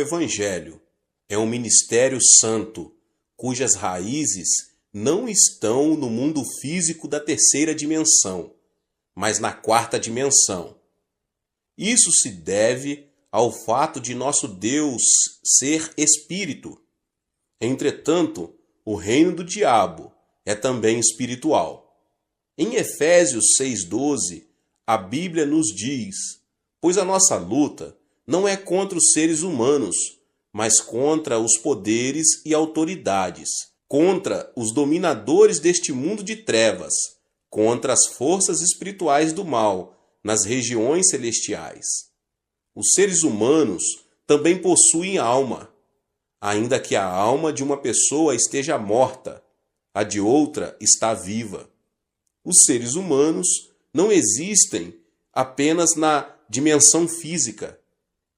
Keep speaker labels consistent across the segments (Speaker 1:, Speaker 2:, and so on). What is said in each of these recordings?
Speaker 1: Evangelho é um ministério santo, cujas raízes não estão no mundo físico da terceira dimensão, mas na quarta dimensão. Isso se deve ao fato de nosso Deus ser espírito. Entretanto, o reino do diabo é também espiritual. Em Efésios 6,12, a Bíblia nos diz: pois a nossa luta não é contra os seres humanos, mas contra os poderes e autoridades, contra os dominadores deste mundo de trevas, contra as forças espirituais do mal nas regiões celestiais. Os seres humanos também possuem alma, ainda que a alma de uma pessoa esteja morta, a de outra está viva. Os seres humanos não existem apenas na dimensão física,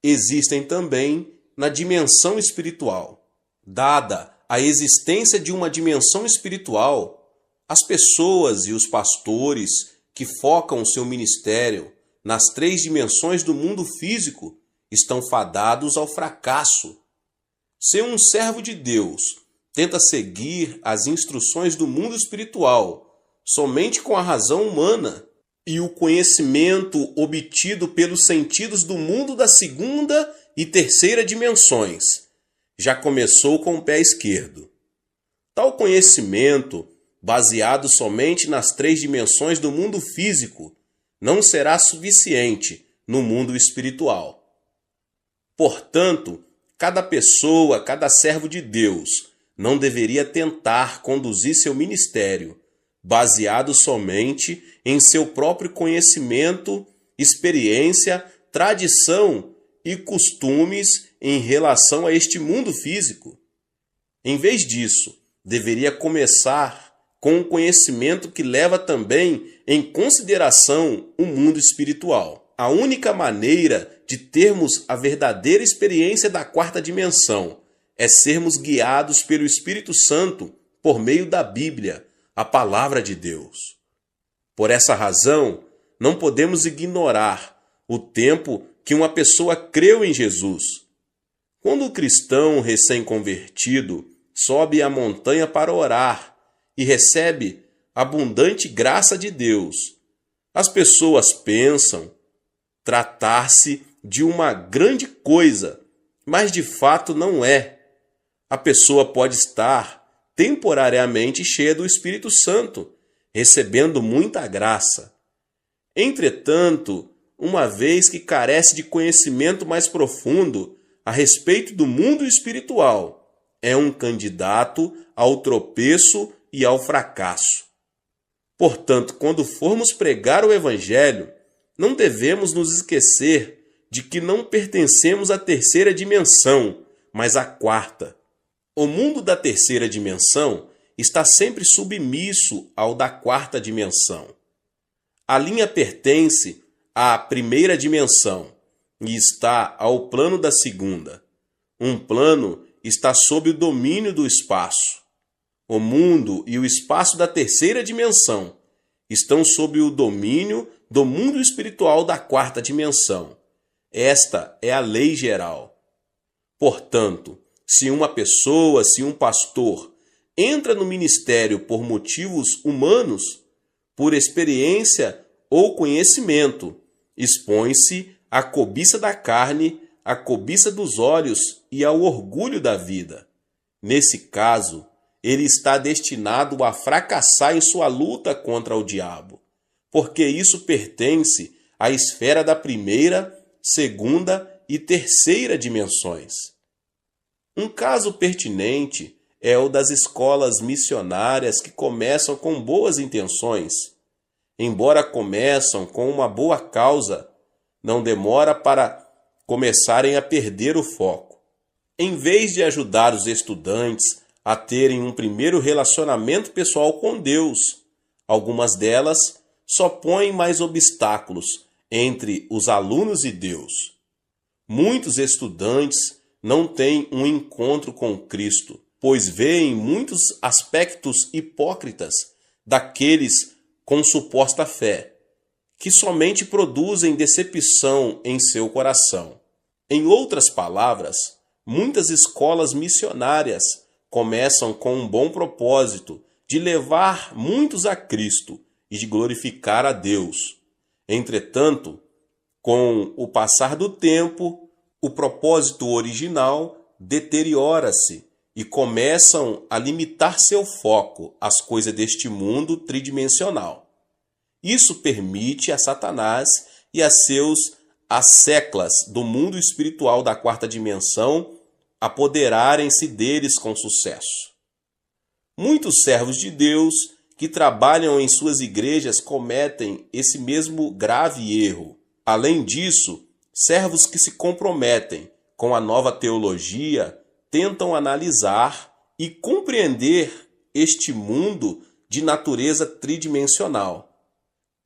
Speaker 1: existem também na dimensão espiritual. Dada a existência de uma dimensão espiritual, as pessoas e os pastores que focam o seu ministério nas 3 dimensões do mundo físico estão fadados ao fracasso. Se um servo de Deus tenta seguir as instruções do mundo espiritual somente com a razão humana e o conhecimento obtido pelos sentidos do mundo da segunda e terceira dimensões, já começou com o pé esquerdo. Tal conhecimento, baseado somente nas 3 dimensões do mundo físico, não será suficiente no mundo espiritual. Portanto, cada pessoa, cada servo de Deus, não deveria tentar conduzir seu ministério baseado somente em seu próprio conhecimento, experiência, tradição e costumes em relação a este mundo físico. Em vez disso, deveria começar com um conhecimento que leva também em consideração o mundo espiritual. A única maneira de termos a verdadeira experiência da quarta dimensão é sermos guiados pelo Espírito Santo por meio da Bíblia, a palavra de Deus. Por essa razão, não podemos ignorar o tempo que uma pessoa creu em Jesus. Quando o cristão recém-convertido sobe a montanha para orar e recebe abundante graça de Deus, as pessoas pensam tratar-se de uma grande coisa, mas de fato não é. A pessoa pode estar temporariamente cheia do Espírito Santo, recebendo muita graça. Entretanto, uma vez que carece de conhecimento mais profundo a respeito do mundo espiritual, é um candidato ao tropeço e ao fracasso. Portanto, quando formos pregar o Evangelho, não devemos nos esquecer de que não pertencemos à terceira dimensão, mas à quarta. O mundo da terceira dimensão está sempre submisso ao da quarta dimensão. A linha pertence à primeira dimensão e está ao plano da segunda. Um plano está sob o domínio do espaço. O mundo e o espaço da terceira dimensão estão sob o domínio do mundo espiritual da quarta dimensão. Esta é a lei geral. Portanto, se uma pessoa, se um pastor, entra no ministério por motivos humanos, por experiência ou conhecimento, expõe-se à cobiça da carne, à cobiça dos olhos e ao orgulho da vida. Nesse caso, ele está destinado a fracassar em sua luta contra o diabo, porque isso pertence à esfera da primeira, segunda e terceira dimensões. Um caso pertinente é o das escolas missionárias que começam com boas intenções. Embora começam com uma boa causa, não demora para começarem a perder o foco. Em vez de ajudar os estudantes a terem um primeiro relacionamento pessoal com Deus, algumas delas só põem mais obstáculos entre os alunos e Deus. Muitos estudantes não têm um encontro com Cristo, pois veem muitos aspectos hipócritas daqueles com suposta fé, que somente produzem decepção em seu coração. Em outras palavras, muitas escolas missionárias começam com um bom propósito de levar muitos a Cristo e de glorificar a Deus. Entretanto, com o passar do tempo, o propósito original deteriora-se e começam a limitar seu foco às coisas deste mundo tridimensional. Isso permite a Satanás e a seus asseclas do mundo espiritual da quarta dimensão apoderarem-se deles com sucesso. Muitos servos de Deus que trabalham em suas igrejas cometem esse mesmo grave erro. Além disso, servos que se comprometem com a nova teologia tentam analisar e compreender este mundo de natureza tridimensional.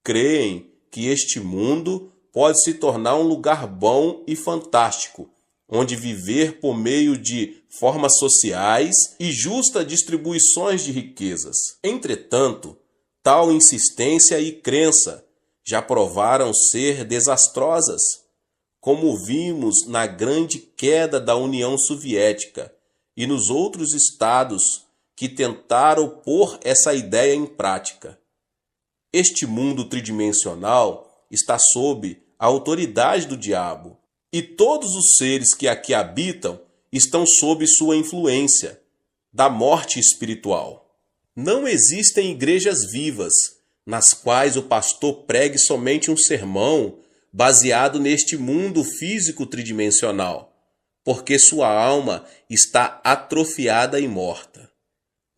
Speaker 1: Creem que este mundo pode se tornar um lugar bom e fantástico, onde viver por meio de formas sociais e justas distribuições de riquezas. Entretanto, tal insistência e crença já provaram ser desastrosas, como vimos na grande queda da União Soviética e nos outros estados que tentaram pôr essa ideia em prática. Este mundo tridimensional está sob a autoridade do diabo, e todos os seres que aqui habitam estão sob sua influência, da morte espiritual. Não existem igrejas vivas, nas quais o pastor pregue somente um sermão baseado neste mundo físico tridimensional, porque sua alma está atrofiada e morta.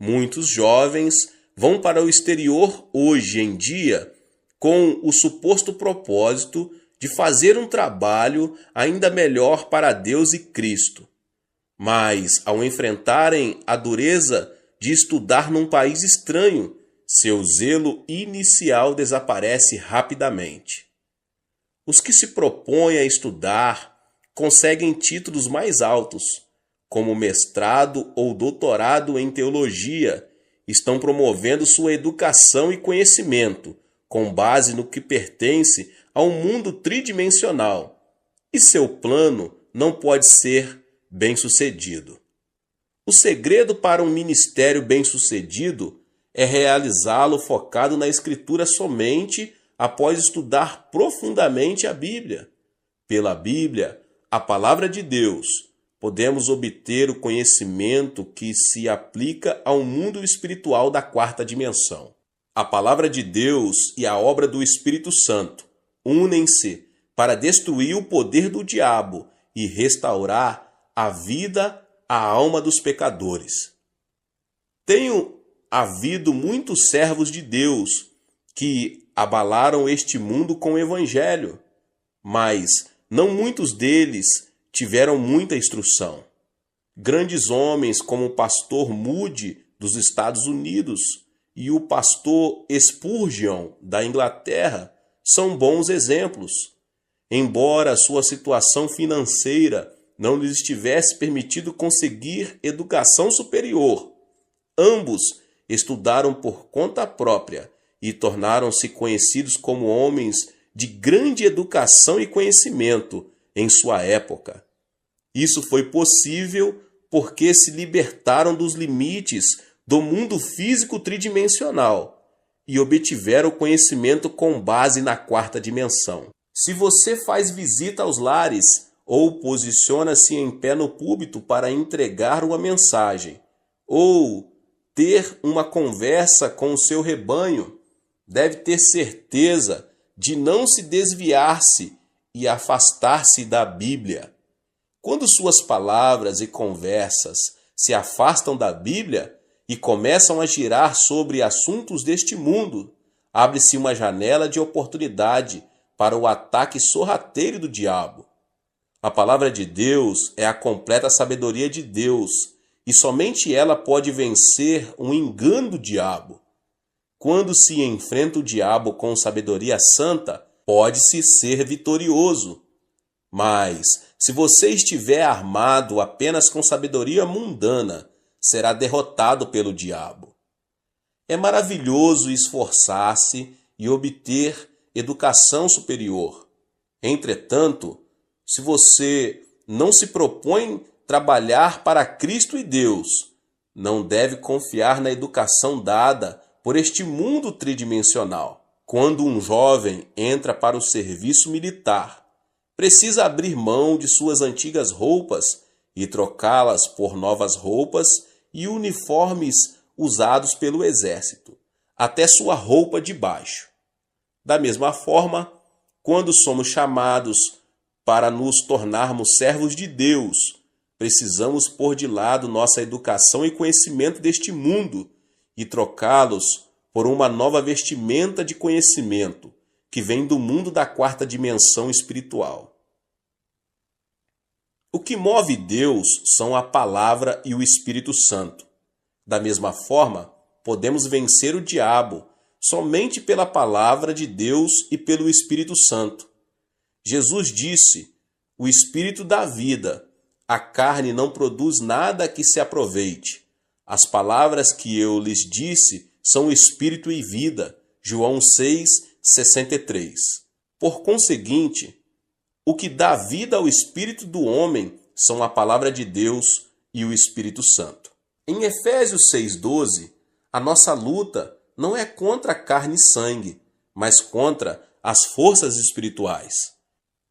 Speaker 1: Muitos jovens vão para o exterior hoje em dia com o suposto propósito de fazer um trabalho ainda melhor para Deus e Cristo. Mas, ao enfrentarem a dureza de estudar num país estranho, seu zelo inicial desaparece rapidamente. Os que se propõem a estudar conseguem títulos mais altos, como mestrado ou doutorado em teologia, estão promovendo sua educação e conhecimento com base no que pertence ao mundo tridimensional, e seu plano não pode ser bem-sucedido. O segredo para um ministério bem-sucedido é realizá-lo focado na Escritura somente após estudar profundamente a Bíblia. Pela Bíblia, a palavra de Deus, podemos obter o conhecimento que se aplica ao mundo espiritual da quarta dimensão. A palavra de Deus e a obra do Espírito Santo unem-se para destruir o poder do diabo e restaurar a vida à alma dos pecadores. Tenho havido muitos servos de Deus que abalaram este mundo com o Evangelho, mas não muitos deles tiveram muita instrução. Grandes homens como o pastor Moody dos Estados Unidos e o pastor Spurgeon da Inglaterra são bons exemplos. Embora sua situação financeira não lhes tivesse permitido conseguir educação superior, ambos estudaram por conta própria e tornaram-se conhecidos como homens de grande educação e conhecimento em sua época. Isso foi possível porque se libertaram dos limites do mundo físico tridimensional e obtiveram conhecimento com base na quarta dimensão. Se você faz visita aos lares ou posiciona-se em pé no púlpito para entregar uma mensagem, ou ter uma conversa com o seu rebanho, deve ter certeza de não se desviar-se e afastar-se da Bíblia. Quando suas palavras e conversas se afastam da Bíblia e começam a girar sobre assuntos deste mundo, abre-se uma janela de oportunidade para o ataque sorrateiro do diabo. A palavra de Deus é a completa sabedoria de Deus, e somente ela pode vencer um engano do diabo. Quando se enfrenta o diabo com sabedoria santa, pode-se ser vitorioso. Mas, se você estiver armado apenas com sabedoria mundana, será derrotado pelo diabo. É maravilhoso esforçar-se e obter educação superior. Entretanto, se você não se propõe trabalhar para Cristo e Deus, não deve confiar na educação dada por este mundo tridimensional. Quando um jovem entra para o serviço militar, precisa abrir mão de suas antigas roupas e trocá-las por novas roupas e uniformes usados pelo exército, até sua roupa de baixo. Da mesma forma, quando somos chamados para nos tornarmos servos de Deus, precisamos pôr de lado nossa educação e conhecimento deste mundo e trocá-los por uma nova vestimenta de conhecimento que vem do mundo da quarta dimensão espiritual. O que move Deus são a palavra e o Espírito Santo. Da mesma forma, podemos vencer o diabo somente pela palavra de Deus e pelo Espírito Santo. Jesus disse: "O Espírito dá vida, a carne não produz nada que se aproveite. As palavras que eu lhes disse são Espírito e vida." João 6:63. Por conseguinte, o que dá vida ao espírito do homem são a palavra de Deus e o Espírito Santo. Em Efésios 6:12, a nossa luta não é contra carne e sangue, mas contra as forças espirituais.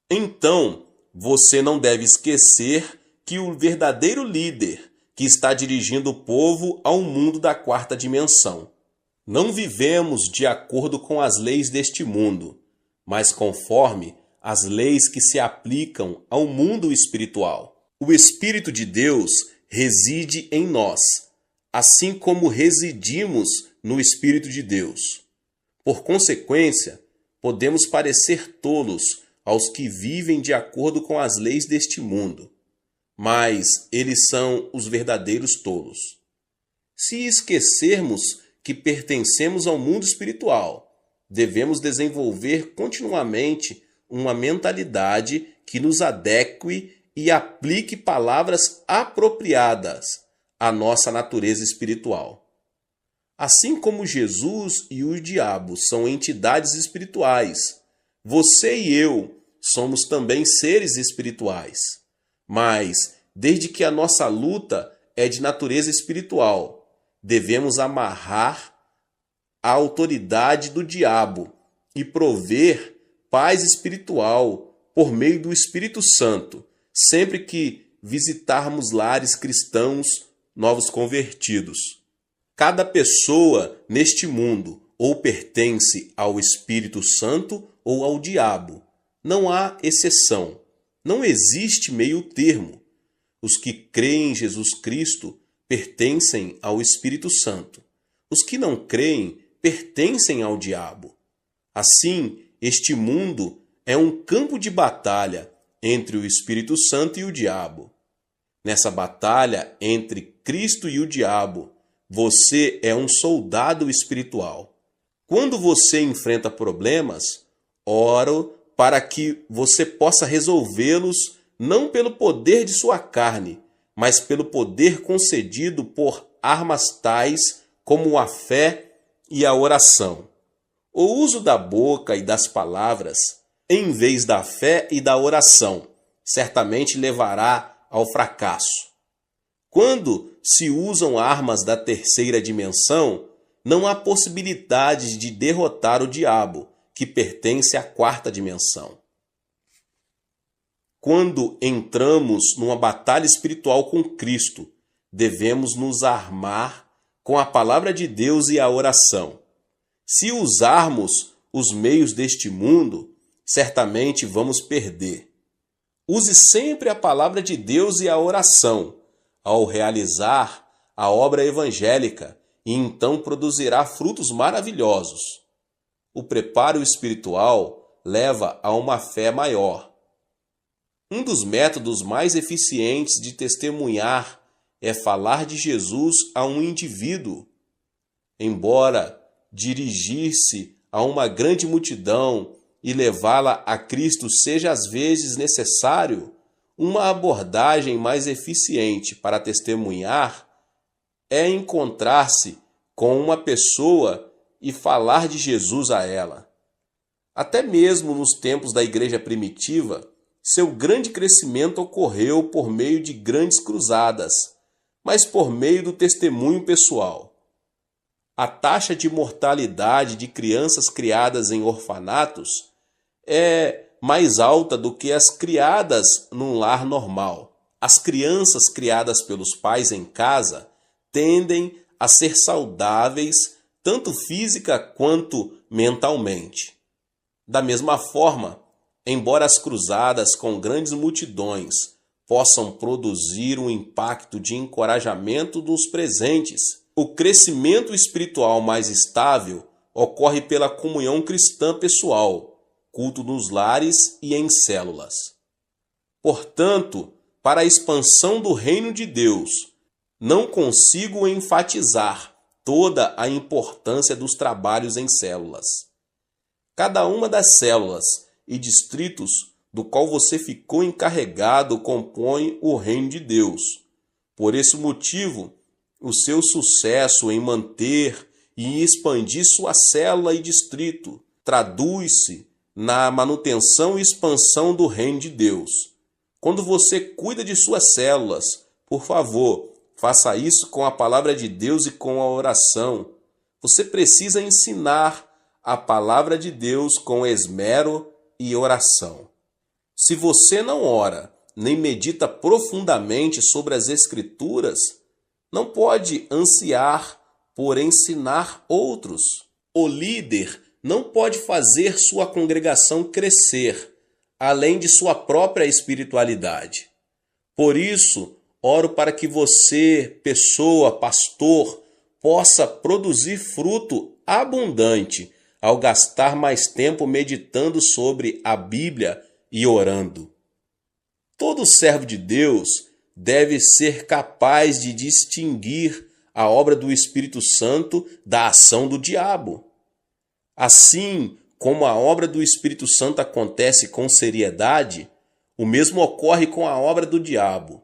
Speaker 1: Então, você não deve esquecer que o verdadeiro líder que está dirigindo o povo ao mundo da quarta dimensão. Não vivemos de acordo com as leis deste mundo, mas conforme as leis que se aplicam ao mundo espiritual. O Espírito de Deus reside em nós, assim como residimos no Espírito de Deus. Por consequência, podemos parecer tolos aos que vivem de acordo com as leis deste mundo, mas eles são os verdadeiros tolos. Se esquecermos que pertencemos ao mundo espiritual, devemos desenvolver continuamente uma mentalidade que nos adeque e aplique palavras apropriadas à nossa natureza espiritual. Assim como Jesus e o diabo são entidades espirituais, você e eu somos também seres espirituais. Mas, desde que a nossa luta é de natureza espiritual, devemos amarrar a autoridade do diabo e prover paz espiritual por meio do Espírito Santo, sempre que visitarmos lares cristãos novos convertidos. Cada pessoa neste mundo ou pertence ao Espírito Santo ou ao diabo. Não há exceção. Não existe meio termo. Os que creem em Jesus Cristo pertencem ao Espírito Santo. Os que não creem pertencem ao diabo. Assim, este mundo é um campo de batalha entre o Espírito Santo e o diabo. Nessa batalha entre Cristo e o diabo, você é um soldado espiritual. Quando você enfrenta problemas, oro para que você possa resolvê-los não pelo poder de sua carne, mas pelo poder concedido por armas tais como a fé e a oração. O uso da boca e das palavras, em vez da fé e da oração, certamente levará ao fracasso. Quando se usam armas da terceira dimensão, não há possibilidade de derrotar o diabo, que pertence à quarta dimensão. Quando entramos numa batalha espiritual com Cristo, devemos nos armar com a palavra de Deus e a oração. Se usarmos os meios deste mundo, certamente vamos perder. Use sempre a palavra de Deus e a oração ao realizar a obra evangélica e então produzirá frutos maravilhosos. O preparo espiritual leva a uma fé maior. Um dos métodos mais eficientes de testemunhar é falar de Jesus a um indivíduo. Embora dirigir-se a uma grande multidão e levá-la a Cristo seja às vezes necessário, uma abordagem mais eficiente para testemunhar é encontrar-se com uma pessoa e falar de Jesus a ela. Até mesmo nos tempos da igreja primitiva, Seu grande crescimento ocorreu por meio de grandes cruzadas, mas por meio do testemunho pessoal. A taxa de mortalidade de crianças criadas em orfanatos é mais alta do que as criadas num lar normal. As crianças criadas pelos pais em casa tendem a ser saudáveis tanto física quanto mentalmente. Da mesma forma, embora as cruzadas com grandes multidões possam produzir um impacto de encorajamento dos presentes, o crescimento espiritual mais estável ocorre pela comunhão cristã pessoal, culto nos lares e em células. Portanto, para a expansão do reino de Deus, não consigo enfatizar toda a importância dos trabalhos em células. Cada uma das células e distritos do qual você ficou encarregado compõe o reino de Deus. Por esse motivo, o seu sucesso em manter e expandir sua célula e distrito traduz-se na manutenção e expansão do reino de Deus. Quando você cuida de suas células, por favor, faça isso com a palavra de Deus e com a oração. Você precisa ensinar a palavra de Deus com esmero e oração. Se você não ora, nem medita profundamente sobre as Escrituras, não pode ansiar por ensinar outros. O líder não pode fazer sua congregação crescer, além de sua própria espiritualidade. Por isso, oro para que você, pessoa, pastor, possa produzir fruto abundante ao gastar mais tempo meditando sobre a Bíblia e orando. Todo servo de Deus deve ser capaz de distinguir a obra do Espírito Santo da ação do diabo. Assim como a obra do Espírito Santo acontece com seriedade, o mesmo ocorre com a obra do diabo.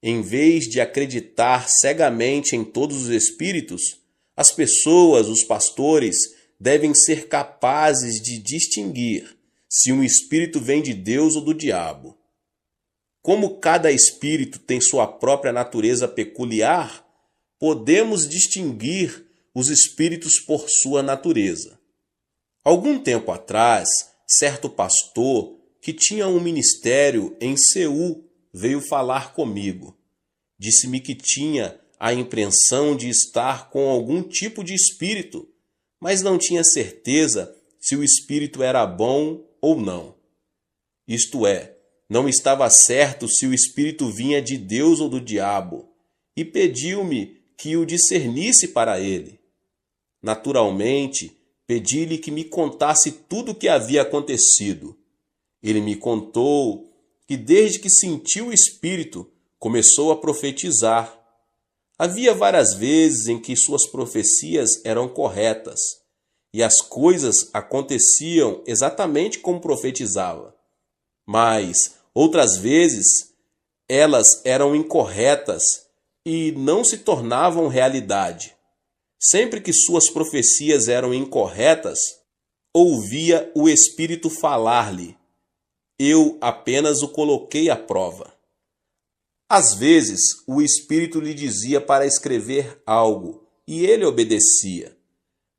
Speaker 1: Em vez de acreditar cegamente em todos os espíritos, as pessoas, os pastores, devem ser capazes de distinguir se um espírito vem de Deus ou do diabo. Como cada espírito tem sua própria natureza peculiar, podemos distinguir os espíritos por sua natureza. Algum tempo atrás, certo pastor que tinha um ministério em Seul veio falar comigo. Disse-me que tinha a impressão de estar com algum tipo de espírito, mas não tinha certeza se o espírito era bom ou não. Isto é, não estava certo se o espírito vinha de Deus ou do diabo, e pediu-me que o discernisse para ele. Naturalmente, pedi-lhe que me contasse tudo o que havia acontecido. Ele me contou que desde que sentiu o espírito, começou a profetizar. Havia várias vezes em que suas profecias eram corretas, e as coisas aconteciam exatamente como profetizava. Mas, outras vezes, elas eram incorretas e não se tornavam realidade. Sempre que suas profecias eram incorretas, ouvia o Espírito falar-lhe. Eu apenas o coloquei à prova. Às vezes, o Espírito lhe dizia para escrever algo, e ele obedecia.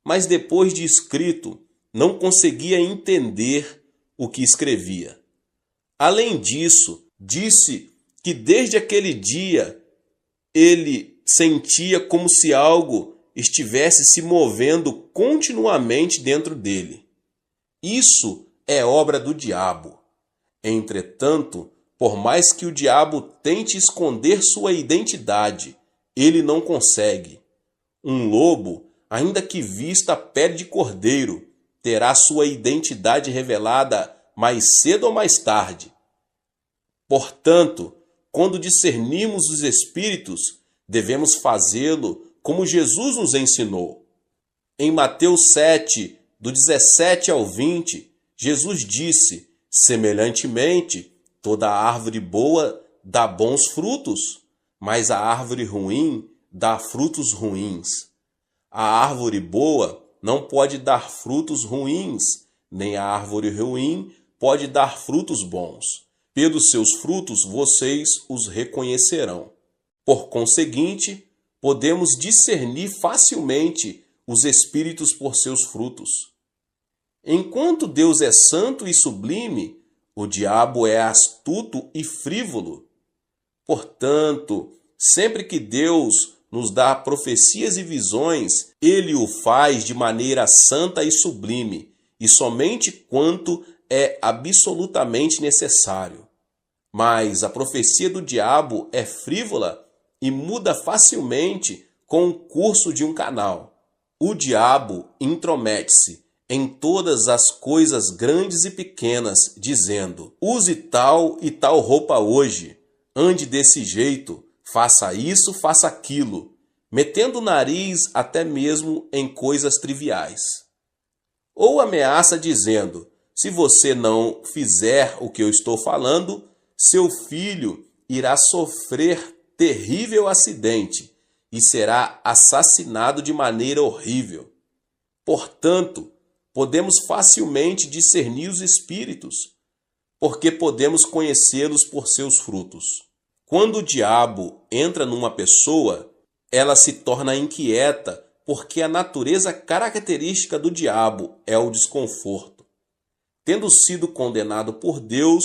Speaker 1: Mas depois de escrito, não conseguia entender o que escrevia. Além disso, disse que desde aquele dia ele sentia como se algo estivesse se movendo continuamente dentro dele. Isso é obra do diabo. Entretanto, por mais que o diabo tente esconder sua identidade, ele não consegue. Um lobo, ainda que vista a pele de cordeiro, terá sua identidade revelada mais cedo ou mais tarde. Portanto, quando discernimos os espíritos, devemos fazê-lo como Jesus nos ensinou. Em Mateus 7, do 17 ao 20, Jesus disse: semelhantemente, toda árvore boa dá bons frutos, mas a árvore ruim dá frutos ruins. A árvore boa não pode dar frutos ruins, nem a árvore ruim pode dar frutos bons. Pelos seus frutos vocês os reconhecerão. Por conseguinte, podemos discernir facilmente os espíritos por seus frutos. Enquanto Deus é santo e sublime, o diabo é astuto e frívolo. Portanto, sempre que Deus nos dá profecias e visões, ele o faz de maneira santa e sublime, e somente quanto é absolutamente necessário. Mas a profecia do diabo é frívola e muda facilmente com o curso de um canal. O diabo intromete-se em todas as coisas grandes e pequenas, dizendo: use tal e tal roupa hoje, ande desse jeito, faça isso, faça aquilo, metendo o nariz até mesmo em coisas triviais. Ou ameaça dizendo: se você não fizer o que eu estou falando, seu filho irá sofrer terrível acidente e será assassinado de maneira horrível. Portanto, podemos facilmente discernir os espíritos, porque podemos conhecê-los por seus frutos. Quando o diabo entra numa pessoa, ela se torna inquieta, porque a natureza característica do diabo é o desconforto. Tendo sido condenado por Deus,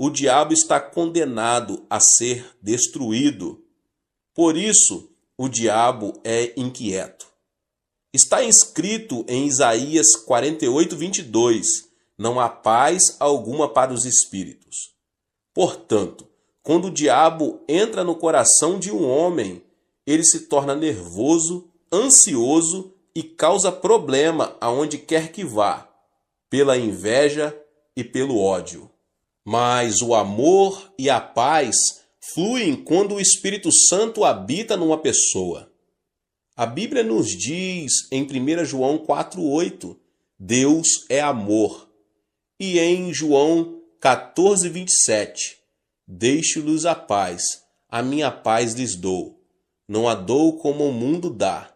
Speaker 1: o diabo está condenado a ser destruído. Por isso, o diabo é inquieto. Está escrito em Isaías 48:22, não há paz alguma para os espíritos. Portanto, quando o diabo entra no coração de um homem, ele se torna nervoso, ansioso e causa problema aonde quer que vá, pela inveja e pelo ódio. Mas o amor e a paz fluem quando o Espírito Santo habita numa pessoa. A Bíblia nos diz em 1 João 4,8, Deus é amor. E em João 14:27, deixo-lhes a paz, a minha paz lhes dou. Não a dou como o mundo dá.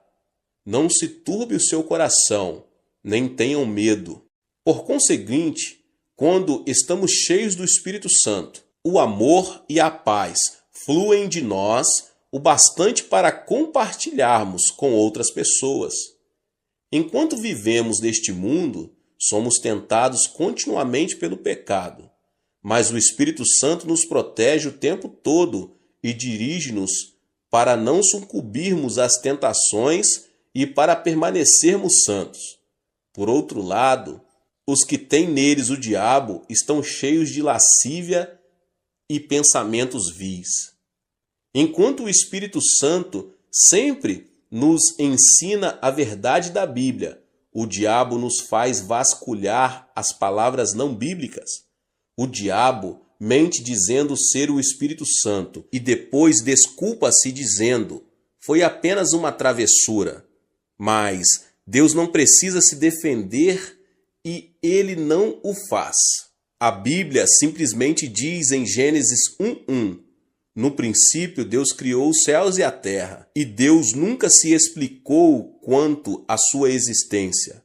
Speaker 1: Não se turbe o seu coração, nem tenham medo. Por conseguinte, quando estamos cheios do Espírito Santo, o amor e a paz fluem de nós o bastante para compartilharmos com outras pessoas. Enquanto vivemos neste mundo, somos tentados continuamente pelo pecado, mas o Espírito Santo nos protege o tempo todo e dirige-nos para não sucumbirmos às tentações e para permanecermos santos. Por outro lado, os que têm neles o diabo estão cheios de lascívia e pensamentos vis. Enquanto o Espírito Santo sempre nos ensina a verdade da Bíblia, o diabo nos faz vasculhar as palavras não bíblicas. O diabo mente dizendo ser o Espírito Santo e depois desculpa-se dizendo: foi apenas uma travessura. Mas Deus não precisa se defender e ele não o faz. A Bíblia simplesmente diz em Gênesis 1:1: no princípio Deus criou os céus e a terra, e Deus nunca se explicou quanto à sua existência.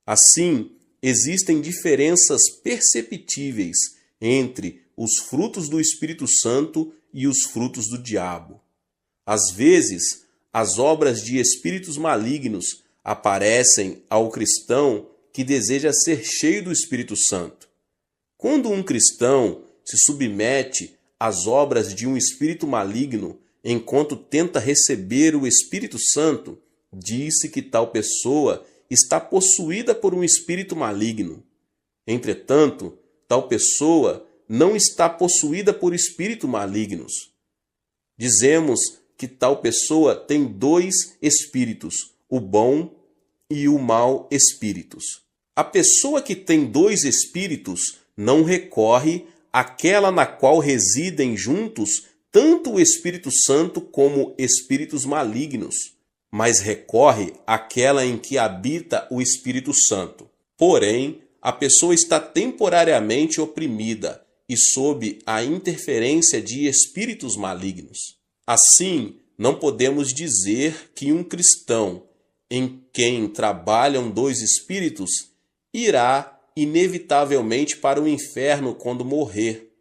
Speaker 1: Assim, existem diferenças perceptíveis entre os frutos do Espírito Santo e os frutos do diabo. Às vezes, as obras de espíritos malignos aparecem ao cristão que deseja ser cheio do Espírito Santo. Quando um cristão se submete às obras de um espírito maligno enquanto tenta receber o Espírito Santo, diz-se que tal pessoa está possuída por um espírito maligno. Entretanto, tal pessoa não está possuída por espíritos malignos. Dizemos que tal pessoa tem dois espíritos, o bom e o mau espíritos. A pessoa que tem dois espíritos não recorre àquela na qual residem juntos tanto o Espírito Santo como espíritos malignos, mas recorre àquela em que habita o Espírito Santo. Porém, a pessoa está temporariamente oprimida e sob a interferência de espíritos malignos. Assim, não podemos dizer que um cristão em quem trabalham dois espíritos irá inevitavelmente para o inferno quando morrer,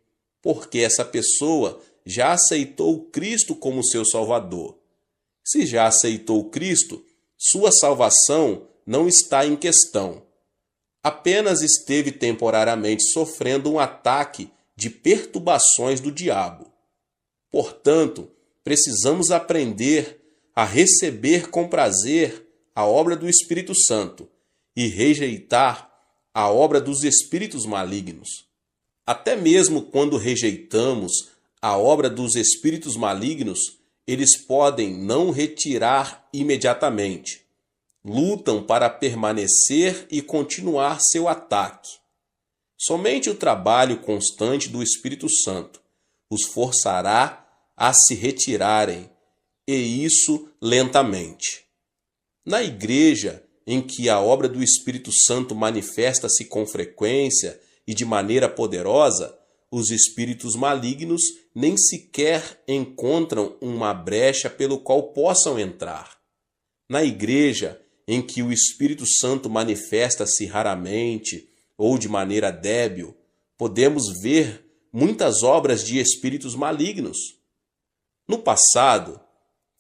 Speaker 1: porque essa pessoa já aceitou Cristo como seu Salvador. Se já aceitou Cristo, sua salvação não está em questão. Apenas esteve temporariamente sofrendo um ataque de perturbações do diabo. Portanto, precisamos aprender a receber com prazer a obra do Espírito Santo e rejeitar a obra dos espíritos malignos. Até mesmo quando rejeitamos a obra dos espíritos malignos, eles podem não retirar imediatamente. Lutam para permanecer e continuar seu ataque. Somente o trabalho constante do Espírito Santo os forçará a se retirarem, e isso lentamente. Na igreja em que a obra do Espírito Santo manifesta-se com frequência e de maneira poderosa, os espíritos malignos nem sequer encontram uma brecha pelo qual possam entrar. Na igreja em que o Espírito Santo manifesta-se raramente ou de maneira débil, podemos ver muitas obras de espíritos malignos. No passado,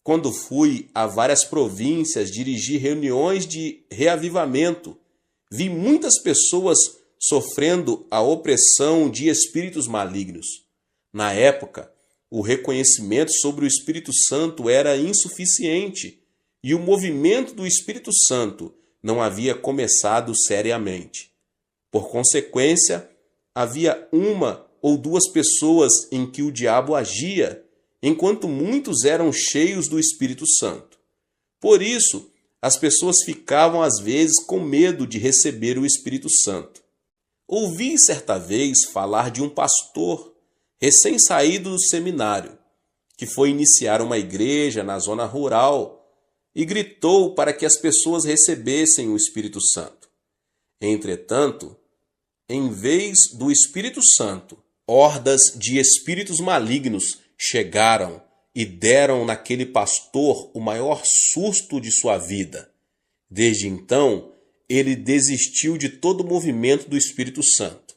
Speaker 1: quando fui a várias províncias dirigir reuniões de reavivamento, vi muitas pessoas sofrendo a opressão de espíritos malignos. Na época, o reconhecimento sobre o Espírito Santo era insuficiente e o movimento do Espírito Santo não havia começado seriamente. Por consequência, havia uma ou duas pessoas em que o diabo agia, enquanto muitos eram cheios do Espírito Santo. Por isso, as pessoas ficavam às vezes com medo de receber o Espírito Santo. Ouvi certa vez falar de um pastor recém-saído do seminário, que foi iniciar uma igreja na zona rural e gritou para que as pessoas recebessem o Espírito Santo. Entretanto, em vez do Espírito Santo, hordas de espíritos malignos chegaram e deram naquele pastor o maior susto de sua vida. Desde então, ele desistiu de todo o movimento do Espírito Santo.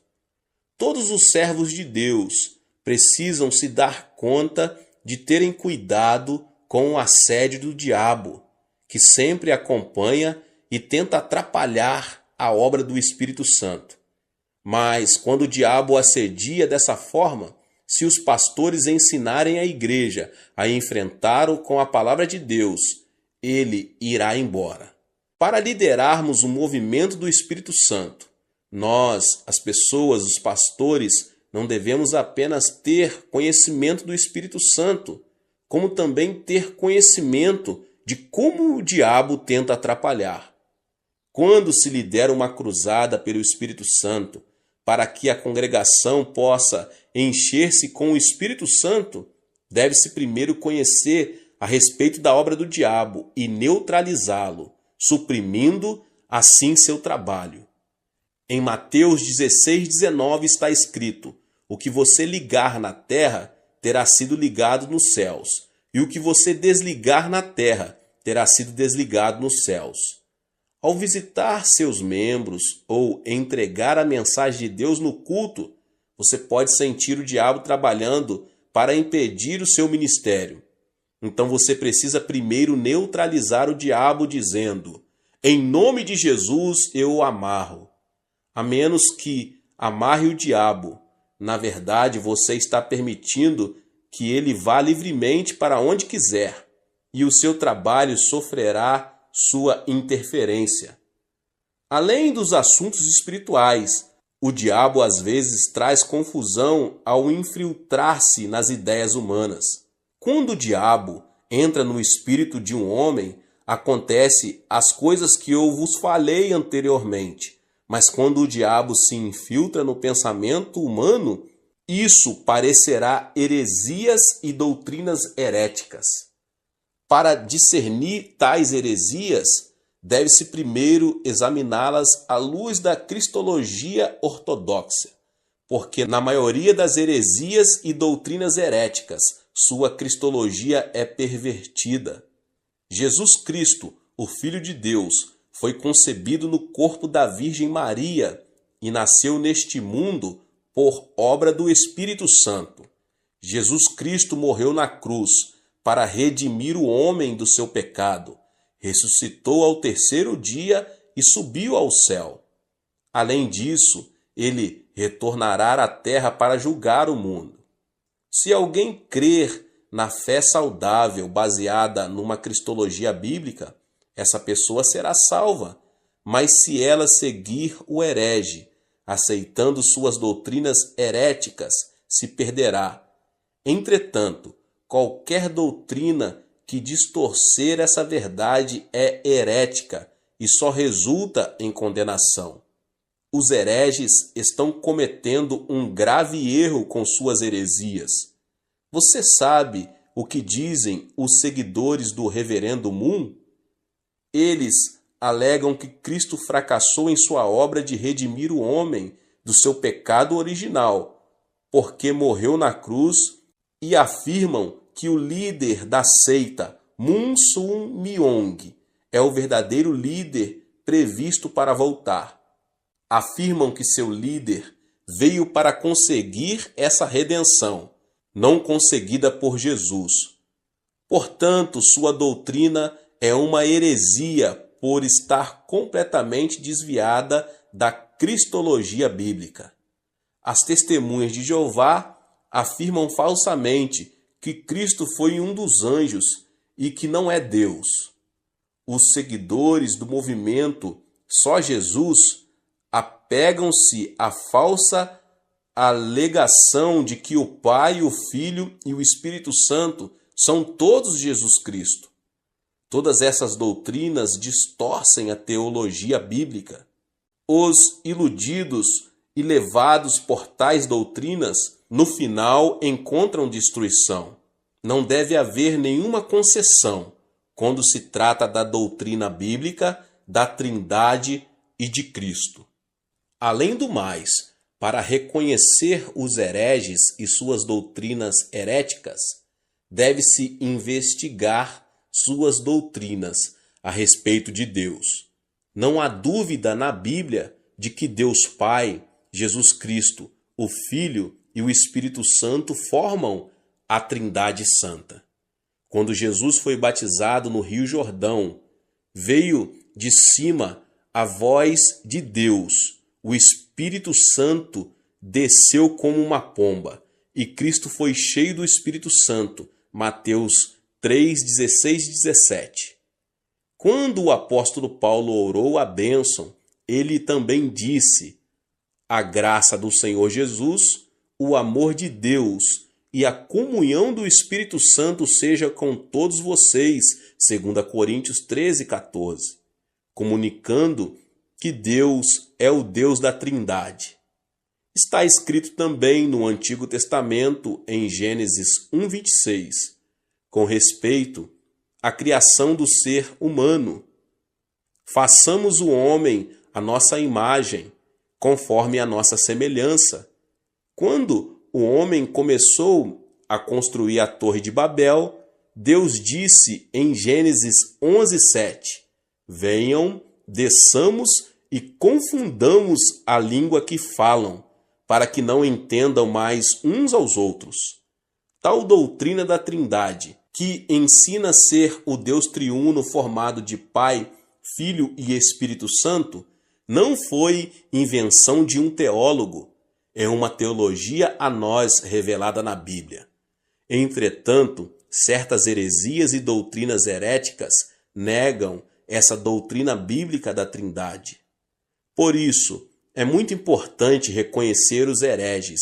Speaker 1: Todos os servos de Deus precisam se dar conta de terem cuidado com o assédio do diabo, que sempre acompanha e tenta atrapalhar a obra do Espírito Santo. Mas quando o diabo assedia dessa forma, se os pastores ensinarem a igreja a enfrentá-lo com a palavra de Deus, ele irá embora. Para liderarmos o movimento do Espírito Santo, nós, as pessoas, os pastores, não devemos apenas ter conhecimento do Espírito Santo, como também ter conhecimento de como o diabo tenta atrapalhar. Quando se lidera uma cruzada pelo Espírito Santo, para que a congregação possa encher-se com o Espírito Santo, deve-se primeiro conhecer a respeito da obra do diabo e neutralizá-lo, suprimindo assim seu trabalho. Em Mateus 16:19 está escrito: o que você ligar na terra terá sido ligado nos céus, e o que você desligar na terra terá sido desligado nos céus. Ao visitar seus membros ou entregar a mensagem de Deus no culto, você pode sentir o diabo trabalhando para impedir o seu ministério. Então você precisa primeiro neutralizar o diabo dizendo: em nome de Jesus eu o amarro. A menos que amarre o diabo, na verdade você está permitindo que ele vá livremente para onde quiser, e o seu trabalho sofrerá sua interferência. Além dos assuntos espirituais, o diabo às vezes traz confusão ao infiltrar-se nas ideias humanas. Quando o diabo entra no espírito de um homem, acontece as coisas que eu vos falei anteriormente. Mas quando o diabo se infiltra no pensamento humano, isso parecerá heresias e doutrinas heréticas. Para discernir tais heresias, deve-se primeiro examiná-las à luz da cristologia ortodoxa, porque na maioria das heresias e doutrinas heréticas, sua cristologia é pervertida. Jesus Cristo, o Filho de Deus, foi concebido no corpo da Virgem Maria e nasceu neste mundo por obra do Espírito Santo. Jesus Cristo morreu na cruz para redimir o homem do seu pecado, ressuscitou ao terceiro dia e subiu ao céu. Além disso, ele retornará à terra para julgar o mundo. Se alguém crer na fé saudável baseada numa cristologia bíblica, essa pessoa será salva. Mas se ela seguir o herege, aceitando suas doutrinas heréticas, se perderá. Entretanto, qualquer doutrina que distorcer essa verdade é herética e só resulta em condenação. Os hereges estão cometendo um grave erro com suas heresias. Você sabe o que dizem os seguidores do Reverendo Moon? Eles alegam que Cristo fracassou em sua obra de redimir o homem do seu pecado original, porque morreu na cruz, e afirmam que o líder da seita, Moon Sun Myung, é o verdadeiro líder previsto para voltar. Afirmam que seu líder veio para conseguir essa redenção, não conseguida por Jesus. Portanto, sua doutrina é uma heresia por estar completamente desviada da cristologia bíblica. As testemunhas de Jeová afirmam falsamente que Cristo foi um dos anjos e que não é Deus. Os seguidores do movimento Só Jesus apegam-se à falsa alegação de que o Pai, o Filho e o Espírito Santo são todos Jesus Cristo. Todas essas doutrinas distorcem a teologia bíblica. Os iludidos e levados por tais doutrinas, no final encontram destruição. Não deve haver nenhuma concessão quando se trata da doutrina bíblica, da Trindade e de Cristo. Além do mais, para reconhecer os hereges e suas doutrinas heréticas, deve-se investigar suas doutrinas a respeito de Deus. Não há dúvida na Bíblia de que Deus Pai, Jesus Cristo, o Filho e o Espírito Santo formam a Trindade Santa. Quando Jesus foi batizado no Rio Jordão, veio de cima a voz de Deus. O Espírito Santo desceu como uma pomba e Cristo foi cheio do Espírito Santo. Mateus 3, 16 e 17. Quando o apóstolo Paulo orou a bênção, ele também disse: a graça do Senhor Jesus, o amor de Deus e a comunhão do Espírito Santo seja com todos vocês, 2 Coríntios 13, 14, comunicando que Deus é o Deus da Trindade. Está escrito também no Antigo Testamento, em Gênesis 1, 26, com respeito à criação do ser humano. Façamos o homem à nossa imagem, conforme a nossa semelhança. Quando o homem começou a construir a Torre de Babel, Deus disse em Gênesis 11, 7, venham, desçamos e confundamos a língua que falam, para que não entendam mais uns aos outros. Tal doutrina da Trindade, que ensina ser o Deus triuno formado de Pai, Filho e Espírito Santo, não foi invenção de um teólogo, é uma teologia a nós revelada na Bíblia. Entretanto, certas heresias e doutrinas heréticas negam essa doutrina bíblica da Trindade. Por isso, é muito importante reconhecer os hereges,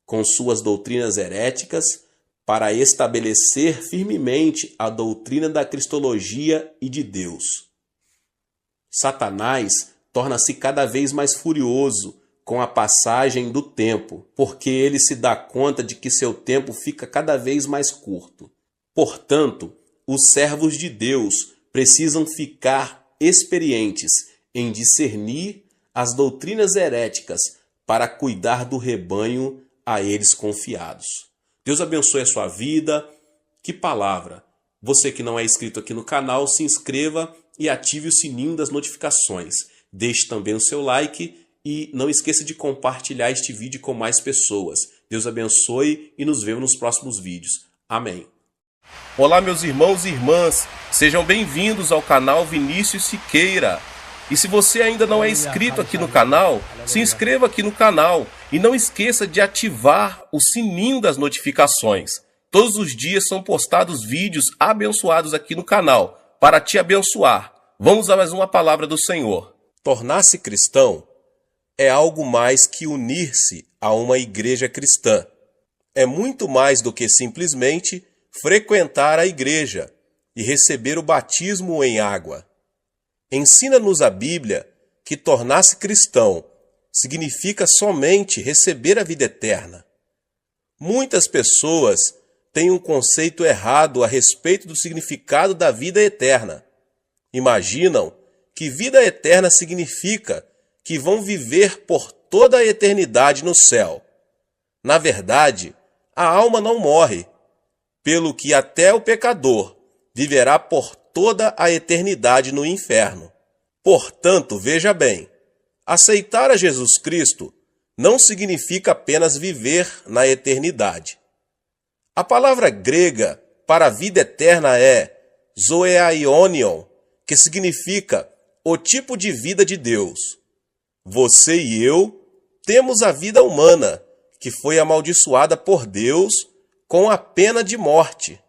Speaker 1: com suas doutrinas heréticas, para estabelecer firmemente a doutrina da cristologia e de Deus. Satanás torna-se cada vez mais furioso com a passagem do tempo, porque ele se dá conta de que seu tempo fica cada vez mais curto. Portanto, os servos de Deus precisam ficar experientes em discernir as doutrinas heréticas para cuidar do rebanho a eles confiados. Deus abençoe a sua vida. Que palavra! Você que não é inscrito aqui no canal, se inscreva e ative o sininho das notificações. Deixe também o seu like e não esqueça de compartilhar este vídeo com mais pessoas. Deus abençoe e nos vemos nos próximos vídeos. Amém.
Speaker 2: Olá, meus irmãos e irmãs, sejam bem-vindos ao canal Vinícius Siqueira. E se você ainda não é inscrito aqui no canal, se inscreva aqui no canal e não esqueça de ativar o sininho das notificações. Todos os dias são postados vídeos abençoados aqui no canal para te abençoar. Vamos a mais uma palavra do Senhor.
Speaker 1: Tornar-se cristão é algo mais que unir-se a uma igreja cristã. É muito mais do que simplesmente frequentar a igreja e receber o batismo em água. Ensina-nos a Bíblia que tornar-se cristão significa somente receber a vida eterna. Muitas pessoas têm um conceito errado a respeito do significado da vida eterna. Imaginam que vida eterna significa que vão viver por toda a eternidade no céu. Na verdade, a alma não morre, pelo que até o pecador viverá por toda a eternidade no inferno. Portanto, veja bem, aceitar a Jesus Cristo não significa apenas viver na eternidade. A palavra grega para a vida eterna é zoeaionion, que significa o tipo de vida de Deus. Você e eu temos a vida humana, que foi amaldiçoada por Deus com a pena de morte.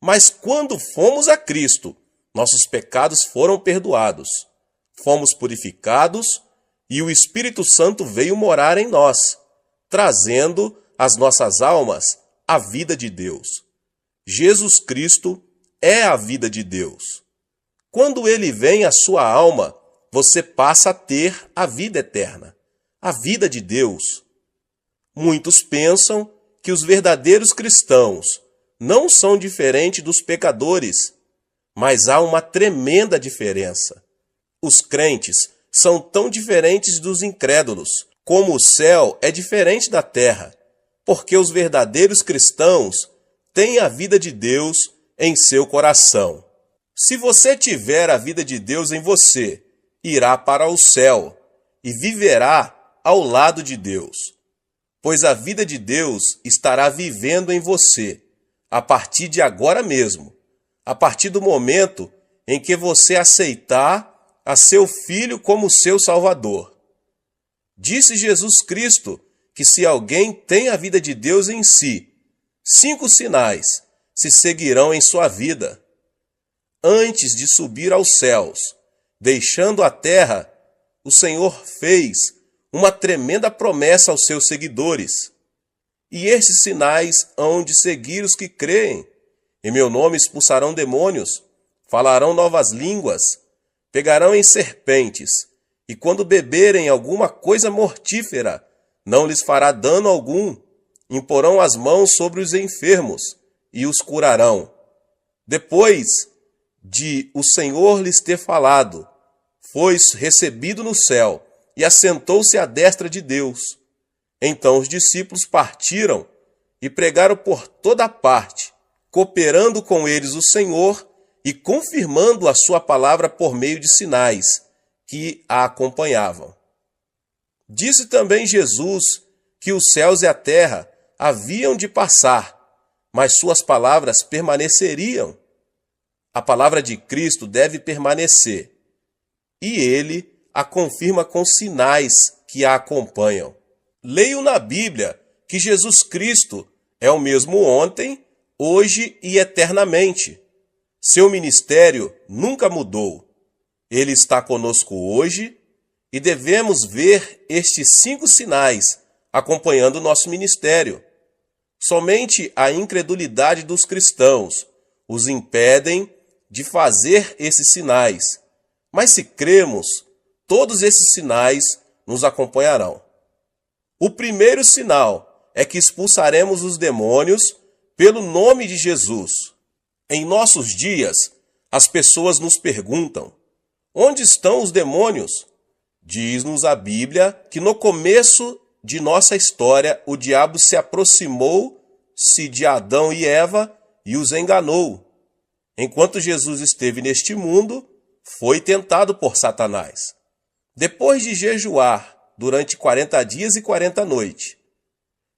Speaker 1: Mas quando fomos a Cristo, nossos pecados foram perdoados, fomos purificados e o Espírito Santo veio morar em nós, trazendo às nossas almas a vida de Deus. Jesus Cristo é a vida de Deus. Quando Ele vem à sua alma, você passa a ter a vida eterna, a vida de Deus. Muitos pensam que os verdadeiros cristãos não são diferentes dos pecadores, mas há uma tremenda diferença. Os crentes são tão diferentes dos incrédulos, como o céu é diferente da terra, porque os verdadeiros cristãos têm a vida de Deus em seu coração. Se você tiver a vida de Deus em você, irá para o céu e viverá ao lado de Deus, pois a vida de Deus estará vivendo em você a partir de agora mesmo, a partir do momento em que você aceitar a seu Filho como seu Salvador. Disse Jesus Cristo que se alguém tem a vida de Deus em si, 5 sinais se seguirão em sua vida. Antes de subir aos céus, deixando a terra, o Senhor fez uma tremenda promessa aos seus seguidores. E estes sinais hão de seguir os que creem. Em meu nome expulsarão demônios, falarão novas línguas, pegarão em serpentes, e quando beberem alguma coisa mortífera, não lhes fará dano algum. Imporão as mãos sobre os enfermos, e os curarão. Depois de o Senhor lhes ter falado, foi recebido no céu e assentou-se à destra de Deus. Então os discípulos partiram e pregaram por toda parte, cooperando com eles o Senhor e confirmando a sua palavra por meio de sinais que a acompanhavam. Disse também Jesus que os céus e a terra haviam de passar, mas suas palavras permaneceriam. A palavra de Cristo deve permanecer, e ele a confirma com sinais que a acompanham. Leio na Bíblia que Jesus Cristo é o mesmo ontem, hoje e eternamente. Seu ministério nunca mudou. Ele está conosco hoje e devemos ver estes 5 sinais acompanhando nosso ministério. Somente a incredulidade dos cristãos os impedem de fazer esses sinais. Mas se cremos, todos esses sinais nos acompanharão. O primeiro sinal é que expulsaremos os demônios pelo nome de Jesus. Em nossos dias, as pessoas nos perguntam: onde estão os demônios? Diz-nos a Bíblia que no começo de nossa história o diabo se aproximou-se de Adão e Eva e os enganou. Enquanto Jesus esteve neste mundo, foi tentado por Satanás. Depois de jejuar
Speaker 2: durante 40 dias e 40 noites.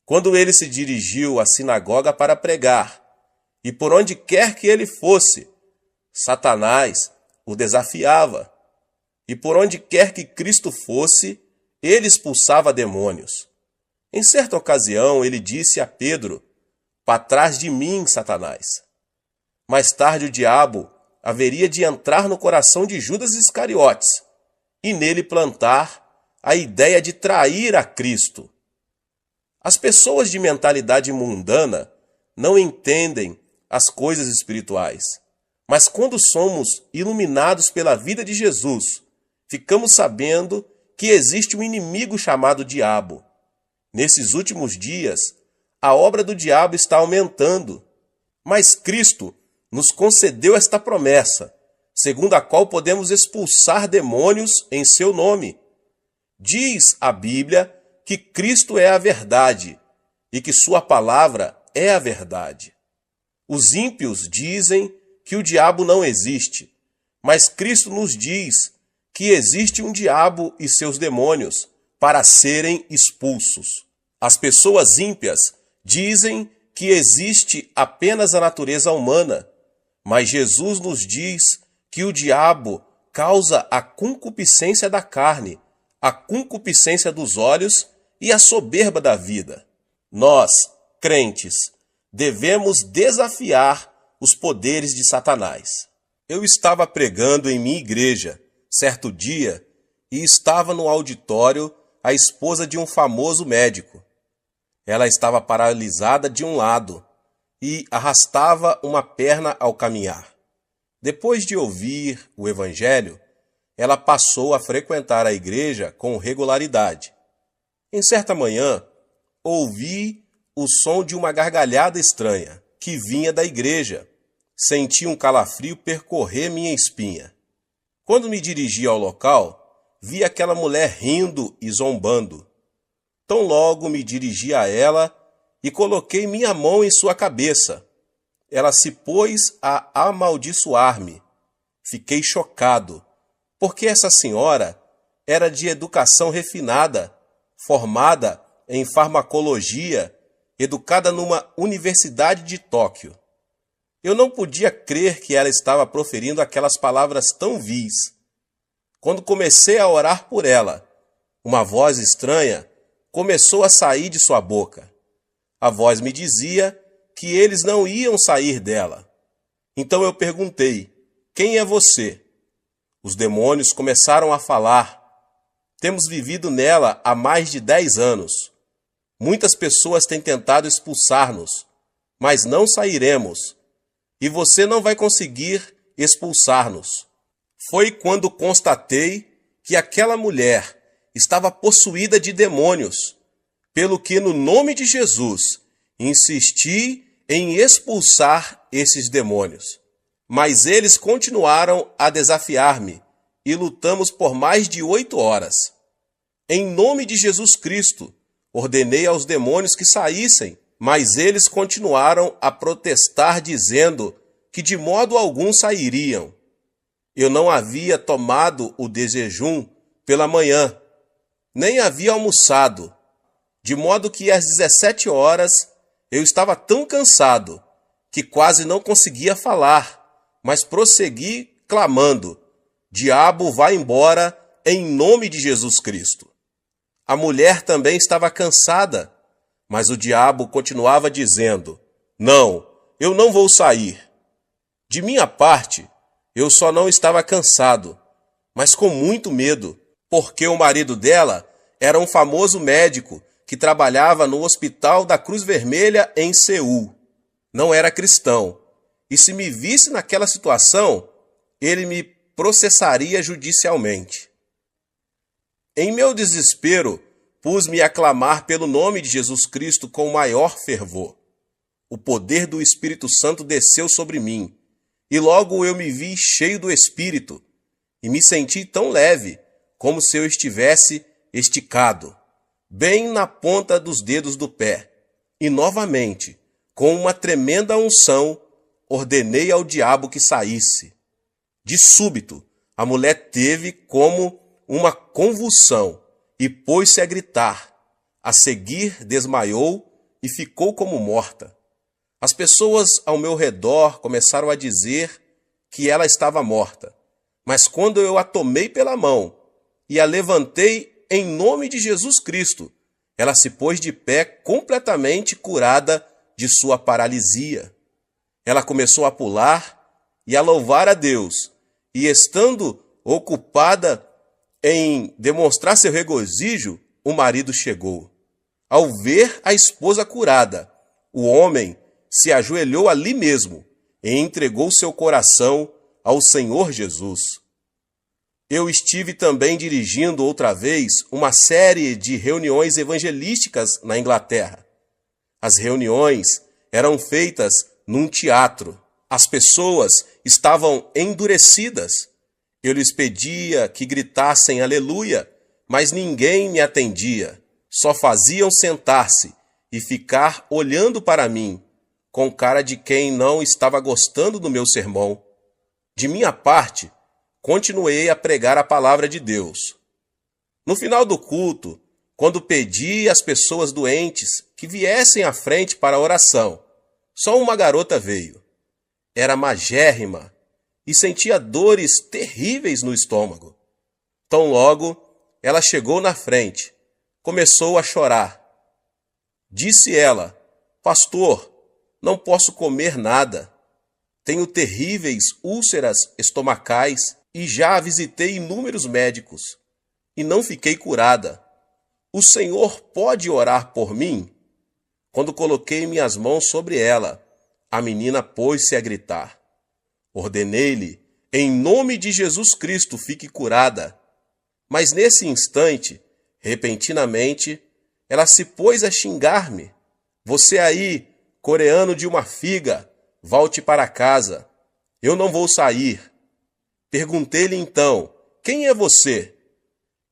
Speaker 2: Quando ele se dirigiu à sinagoga para pregar, e por onde quer que ele fosse, Satanás o desafiava. E por onde quer que Cristo fosse, ele expulsava demônios. Em certa ocasião, ele disse a Pedro: "Para trás de mim, Satanás." Mais tarde, o diabo haveria de entrar no coração de Judas Iscariotes e nele plantar a ideia de trair a Cristo. As pessoas de mentalidade mundana não entendem as coisas espirituais, mas quando somos iluminados pela vida de Jesus, ficamos sabendo que existe um inimigo chamado diabo. Nesses últimos dias, a obra do diabo está aumentando, mas Cristo nos concedeu esta promessa, segundo a qual podemos expulsar demônios em seu nome. Diz a Bíblia que Cristo é a verdade e que sua palavra é a verdade. Os ímpios dizem que o diabo não existe, mas Cristo nos diz que existe um diabo e seus demônios para serem expulsos. As pessoas ímpias dizem que existe apenas a natureza humana, mas Jesus nos diz que o diabo causa a concupiscência da carne, a concupiscência dos olhos e a soberba da vida. Nós, crentes, devemos desafiar os poderes de Satanás. Eu estava pregando em minha igreja certo dia e estava no auditório a esposa de um famoso médico. Ela estava paralisada de um lado e arrastava uma perna ao caminhar. Depois de ouvir o evangelho, ela passou a frequentar a igreja com regularidade. Em certa manhã, ouvi o som de uma gargalhada estranha que vinha da igreja. Senti um calafrio percorrer minha espinha. Quando me dirigi ao local, vi aquela mulher rindo e zombando. Tão logo me dirigi a ela e coloquei minha mão em sua cabeça. Ela se pôs a amaldiçoar-me. Fiquei chocado, porque essa senhora era de educação refinada, formada em farmacologia, educada numa universidade de Tóquio. Eu não podia crer que ela estava proferindo aquelas palavras tão vis. Quando comecei a orar por ela, uma voz estranha começou a sair de sua boca. A voz me dizia que eles não iam sair dela. Então eu perguntei: "Quem é você?" Os demônios começaram a falar: "Temos vivido nela há mais de 10 anos. Muitas pessoas têm tentado expulsar-nos, mas não sairemos. E você não vai conseguir expulsar-nos." Foi quando constatei que aquela mulher estava possuída de demônios, pelo que, no nome de Jesus, insisti em expulsar esses demônios. Mas eles continuaram a desafiar-me e lutamos por mais de 8 horas. Em nome de Jesus Cristo, ordenei aos demônios que saíssem, mas eles continuaram a protestar, dizendo que de modo algum sairiam. Eu não havia tomado o jejum pela manhã, nem havia almoçado, de modo que às 17 horas eu estava tão cansado que quase não conseguia falar, mas prossegui clamando: "Diabo, vá embora em nome de Jesus Cristo." A mulher também estava cansada, mas o diabo continuava dizendo: "Não, eu não vou sair." De minha parte, eu só não estava cansado, mas com muito medo, porque o marido dela era um famoso médico que trabalhava no Hospital da Cruz Vermelha em Seul. Não era cristão, e se me visse naquela situação, ele me processaria judicialmente. Em meu desespero, pus-me a clamar pelo nome de Jesus Cristo com maior fervor. O poder do Espírito Santo desceu sobre mim, e logo eu me vi cheio do Espírito, e me senti tão leve, como se eu estivesse esticado, bem na ponta dos dedos do pé. E novamente, com uma tremenda unção, ordenei ao diabo que saísse. De súbito, a mulher teve como uma convulsão e pôs-se a gritar. A seguir desmaiou e ficou como morta. As pessoas ao meu redor começaram a dizer que ela estava morta. Mas quando eu a tomei pela mão e a levantei em nome de Jesus Cristo, ela se pôs de pé completamente curada de sua paralisia. Ela começou a pular e a louvar a Deus, e estando ocupada em demonstrar seu regozijo, o marido chegou. Ao ver a esposa curada, o homem se ajoelhou ali mesmo e entregou seu coração ao Senhor Jesus. Eu estive também dirigindo outra vez uma série de reuniões evangelísticas na Inglaterra. As reuniões eram feitas num teatro. As pessoas estavam endurecidas. Eu lhes pedia que gritassem aleluia, mas ninguém me atendia. Só faziam sentar-se e ficar olhando para mim, com cara de quem não estava gostando do meu sermão. De minha parte, continuei a pregar a palavra de Deus. No final do culto, quando pedi às pessoas doentes que viessem à frente para a oração, só uma garota veio. Era magérrima e sentia dores terríveis no estômago. Tão logo ela chegou na frente, começou a chorar. Disse ela: pastor, não posso comer nada. Tenho terríveis úlceras estomacais e já visitei inúmeros médicos e não fiquei curada. O Senhor pode orar por mim? Quando coloquei minhas mãos sobre ela, a menina pôs-se a gritar. Ordenei-lhe, em nome de Jesus Cristo, fique curada. Mas nesse instante, repentinamente, ela se pôs a xingar-me. Você aí, coreano de uma figa, volte para casa. Eu não vou sair. Perguntei-lhe então, quem é você?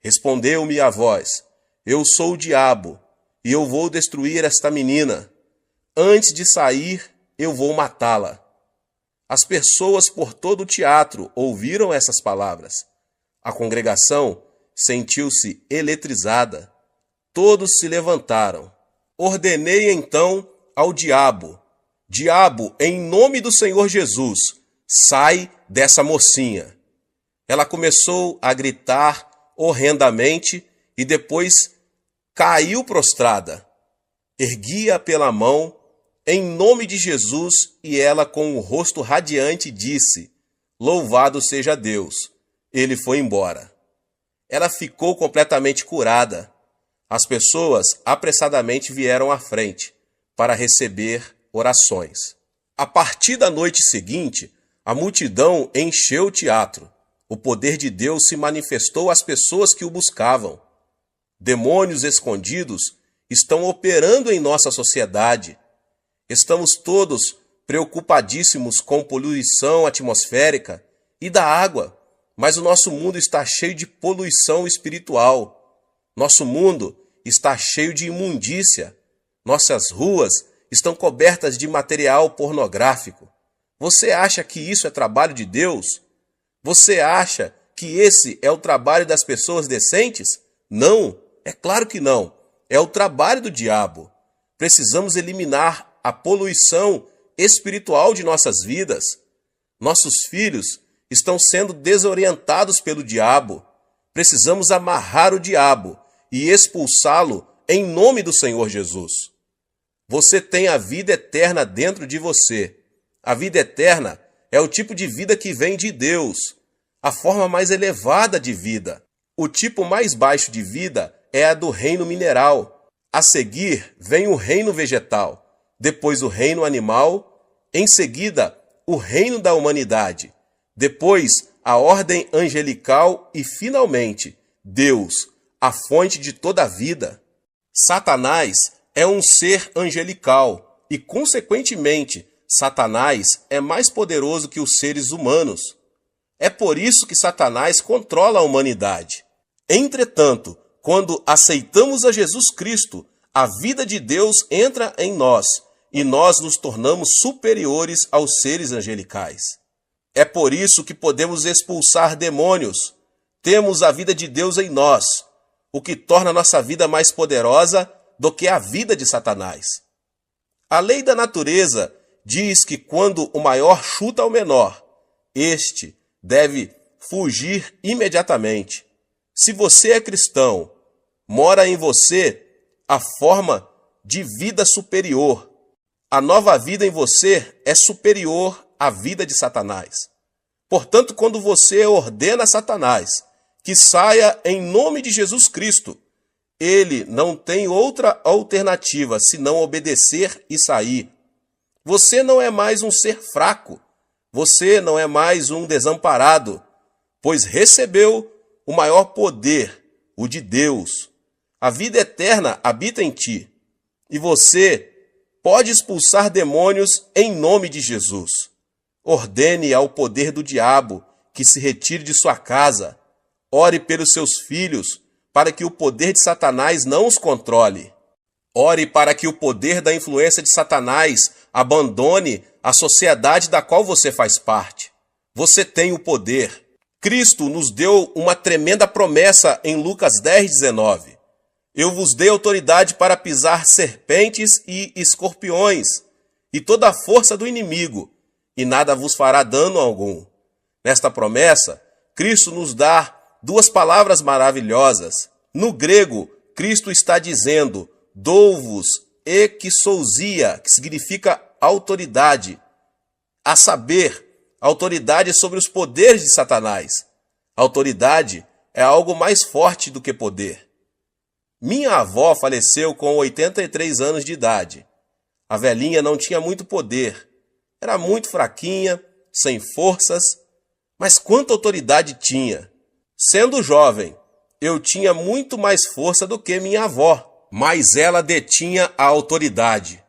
Speaker 2: Respondeu-me a voz, eu sou o diabo, e eu vou destruir esta menina. Antes de sair, eu vou matá-la. As pessoas por todo o teatro ouviram essas palavras. A congregação sentiu-se eletrizada. Todos se levantaram. Ordenei então ao diabo, diabo, em nome do Senhor Jesus, sai dessa mocinha. Ela começou a gritar horrendamente e depois caiu prostrada. Ergui-a pela mão, em nome de Jesus, e ela, com o rosto radiante, disse: louvado seja Deus. Ele foi embora. Ela ficou completamente curada. As pessoas apressadamente vieram à frente para receber orações. A partir da noite seguinte, a multidão encheu o teatro. O poder de Deus se manifestou às pessoas que o buscavam. Demônios escondidos estão operando em nossa sociedade. Estamos todos preocupadíssimos com poluição atmosférica e da água, mas o nosso mundo está cheio de poluição espiritual. Nosso mundo está cheio de imundícia. Nossas ruas estão cobertas de material pornográfico. Você acha que isso é trabalho de Deus? Você acha que esse é o trabalho das pessoas decentes? Não, é claro que não. É o trabalho do diabo. Precisamos eliminar a poluição espiritual de nossas vidas. Nossos filhos estão sendo desorientados pelo diabo. Precisamos amarrar o diabo e expulsá-lo em nome do Senhor Jesus. Você tem a vida eterna dentro de você. A vida eterna é o tipo de vida que vem de Deus, a forma mais elevada de vida. O tipo mais baixo de vida é a do reino mineral. A seguir vem o reino vegetal, depois o reino animal, em seguida o reino da humanidade, depois a ordem angelical e, finalmente, Deus, a fonte de toda a vida. Satanás é um ser angelical e, consequentemente, Satanás é mais poderoso que os seres humanos. É por isso que Satanás controla a humanidade. Entretanto, quando aceitamos a Jesus Cristo, a vida de Deus entra em nós e nós nos tornamos superiores aos seres angelicais. É por isso que podemos expulsar demônios. Temos a vida de Deus em nós.
Speaker 1: o que torna nossa vida mais poderosa do que a vida de Satanás. A lei da natureza diz que quando o maior chuta o menor, este deve fugir imediatamente. Se você é cristão, mora em você a forma de vida superior. A nova vida em você é superior à vida de Satanás. Portanto, quando você ordena a Satanás que saia em nome de Jesus Cristo, ele não tem outra alternativa senão obedecer e sair. Você não é mais um ser fraco. Você não é mais um desamparado, pois recebeu o maior poder, o de Deus. A vida eterna habita em ti, e você pode expulsar demônios em nome de Jesus. Ordene ao poder do diabo que se retire de sua casa. Ore pelos seus filhos, para que o poder de Satanás não os controle. Ore para que o poder da influência de Satanás abandone a sociedade da qual você faz parte. Você tem o poder. Cristo nos deu uma tremenda promessa em Lucas 10:19. Eu vos dei autoridade para pisar serpentes e escorpiões, e toda a força do inimigo, e nada vos fará dano algum. Nesta promessa, Cristo nos dá duas palavras maravilhosas. No grego, Cristo está dizendo, dou-vos exousia, que significa autoridade. A saber, autoridade sobre os poderes de Satanás. Autoridade é algo mais forte do que poder. Minha avó faleceu com 83 anos de idade. A velhinha não tinha muito poder. Era muito fraquinha, sem forças, mas quanta autoridade tinha. Sendo jovem, eu tinha muito mais força do que minha avó, mas ela detinha a autoridade.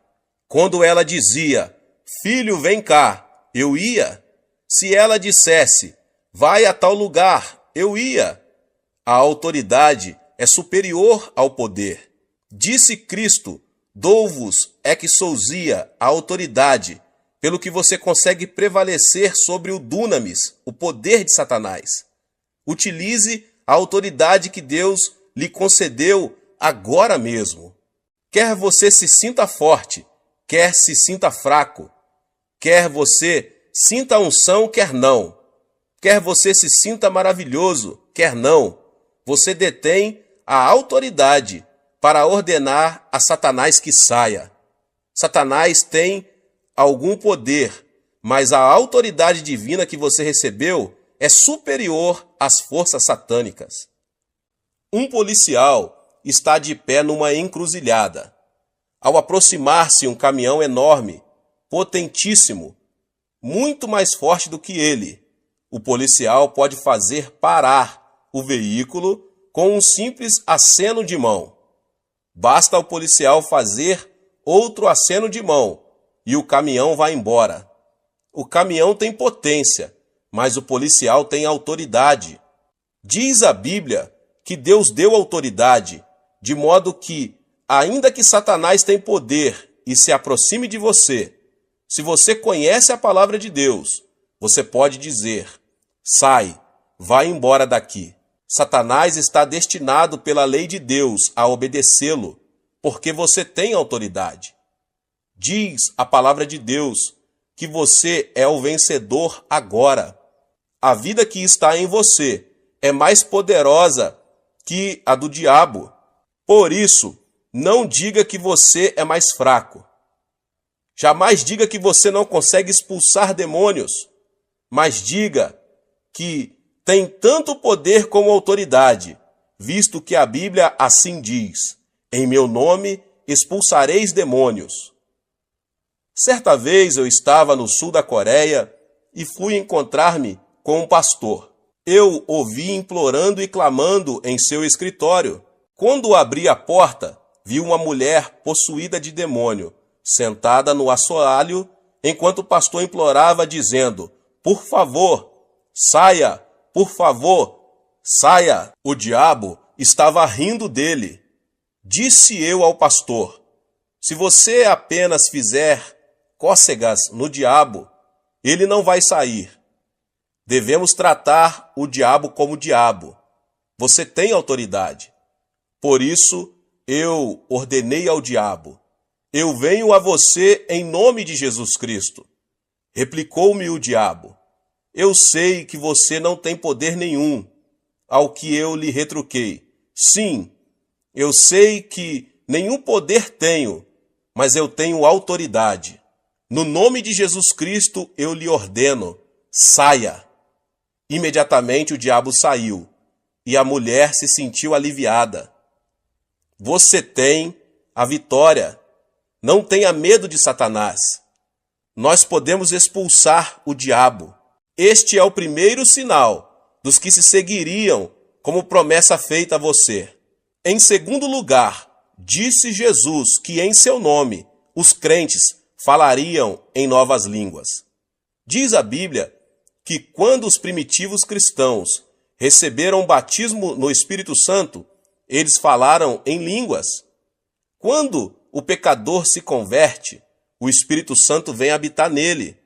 Speaker 1: Quando ela dizia, filho, vem cá, eu ia. Se ela dissesse, vai a tal lugar, eu ia. A autoridade é superior ao poder. Disse Cristo, dou-vos exousia, a autoridade, pelo que você consegue prevalecer sobre o dunamis, o poder de Satanás. Utilize a autoridade que Deus lhe concedeu agora mesmo. Quer você se sinta forte, quer se sinta fraco, quer você sinta a unção, quer não, quer você se sinta maravilhoso, quer não, você detém a autoridade para ordenar a Satanás que saia. Satanás tem algum poder, mas a autoridade divina que você recebeu é superior às forças satânicas. Um policial está de pé numa encruzilhada. Ao aproximar-se um caminhão enorme, potentíssimo, muito mais forte do que ele, o policial pode fazer parar o veículo com um simples aceno de mão. Basta ao policial fazer outro aceno de mão e o caminhão vai embora. O caminhão tem potência, mas o policial tem autoridade. Diz a Bíblia que Deus deu autoridade, de modo que, ainda que Satanás tenha poder e se aproxime de você, se você conhece a palavra de Deus, você pode dizer, sai, vai embora daqui. Satanás está destinado pela lei de Deus a obedecê-lo, porque você tem autoridade. Diz a palavra de Deus que você é o vencedor agora. A vida que está em você é mais poderosa que a do diabo. Por isso, não diga que você é mais fraco. Jamais diga que você não consegue expulsar demônios, mas diga que tem tanto poder como autoridade, visto que a Bíblia assim diz, em meu nome expulsareis demônios. Certa vez eu estava no sul da Coreia e fui encontrar-me com um pastor. Eu o vi implorando e clamando em seu escritório. Quando abri a porta, vi uma mulher possuída de demônio, sentada no assoalho, enquanto o pastor implorava, dizendo, por favor, saia, por favor, saia. O diabo estava rindo dele. Disse eu ao pastor, se você apenas fizer cócegas no diabo, ele não vai sair. Devemos tratar o diabo como diabo. Você tem autoridade. Por isso eu ordenei ao diabo: eu venho a você em nome de Jesus Cristo. Replicou-me o diabo: eu sei que você não tem poder nenhum. Ao que eu lhe retruquei: sim, eu sei que nenhum poder tenho, mas eu tenho autoridade. No nome de Jesus Cristo eu lhe ordeno: saia. Imediatamente o diabo saiu, e a mulher se sentiu aliviada. Você tem a vitória. Não tenha medo de Satanás. Nós podemos expulsar o diabo. Este é o primeiro sinal dos que se seguiriam como promessa feita a você. Em segundo lugar, disse Jesus que em seu nome os crentes falariam em novas línguas. Diz a Bíblia que quando os primitivos cristãos receberam o batismo no Espírito Santo, eles falaram em línguas. Quando o pecador se converte, o Espírito Santo vem habitar nele.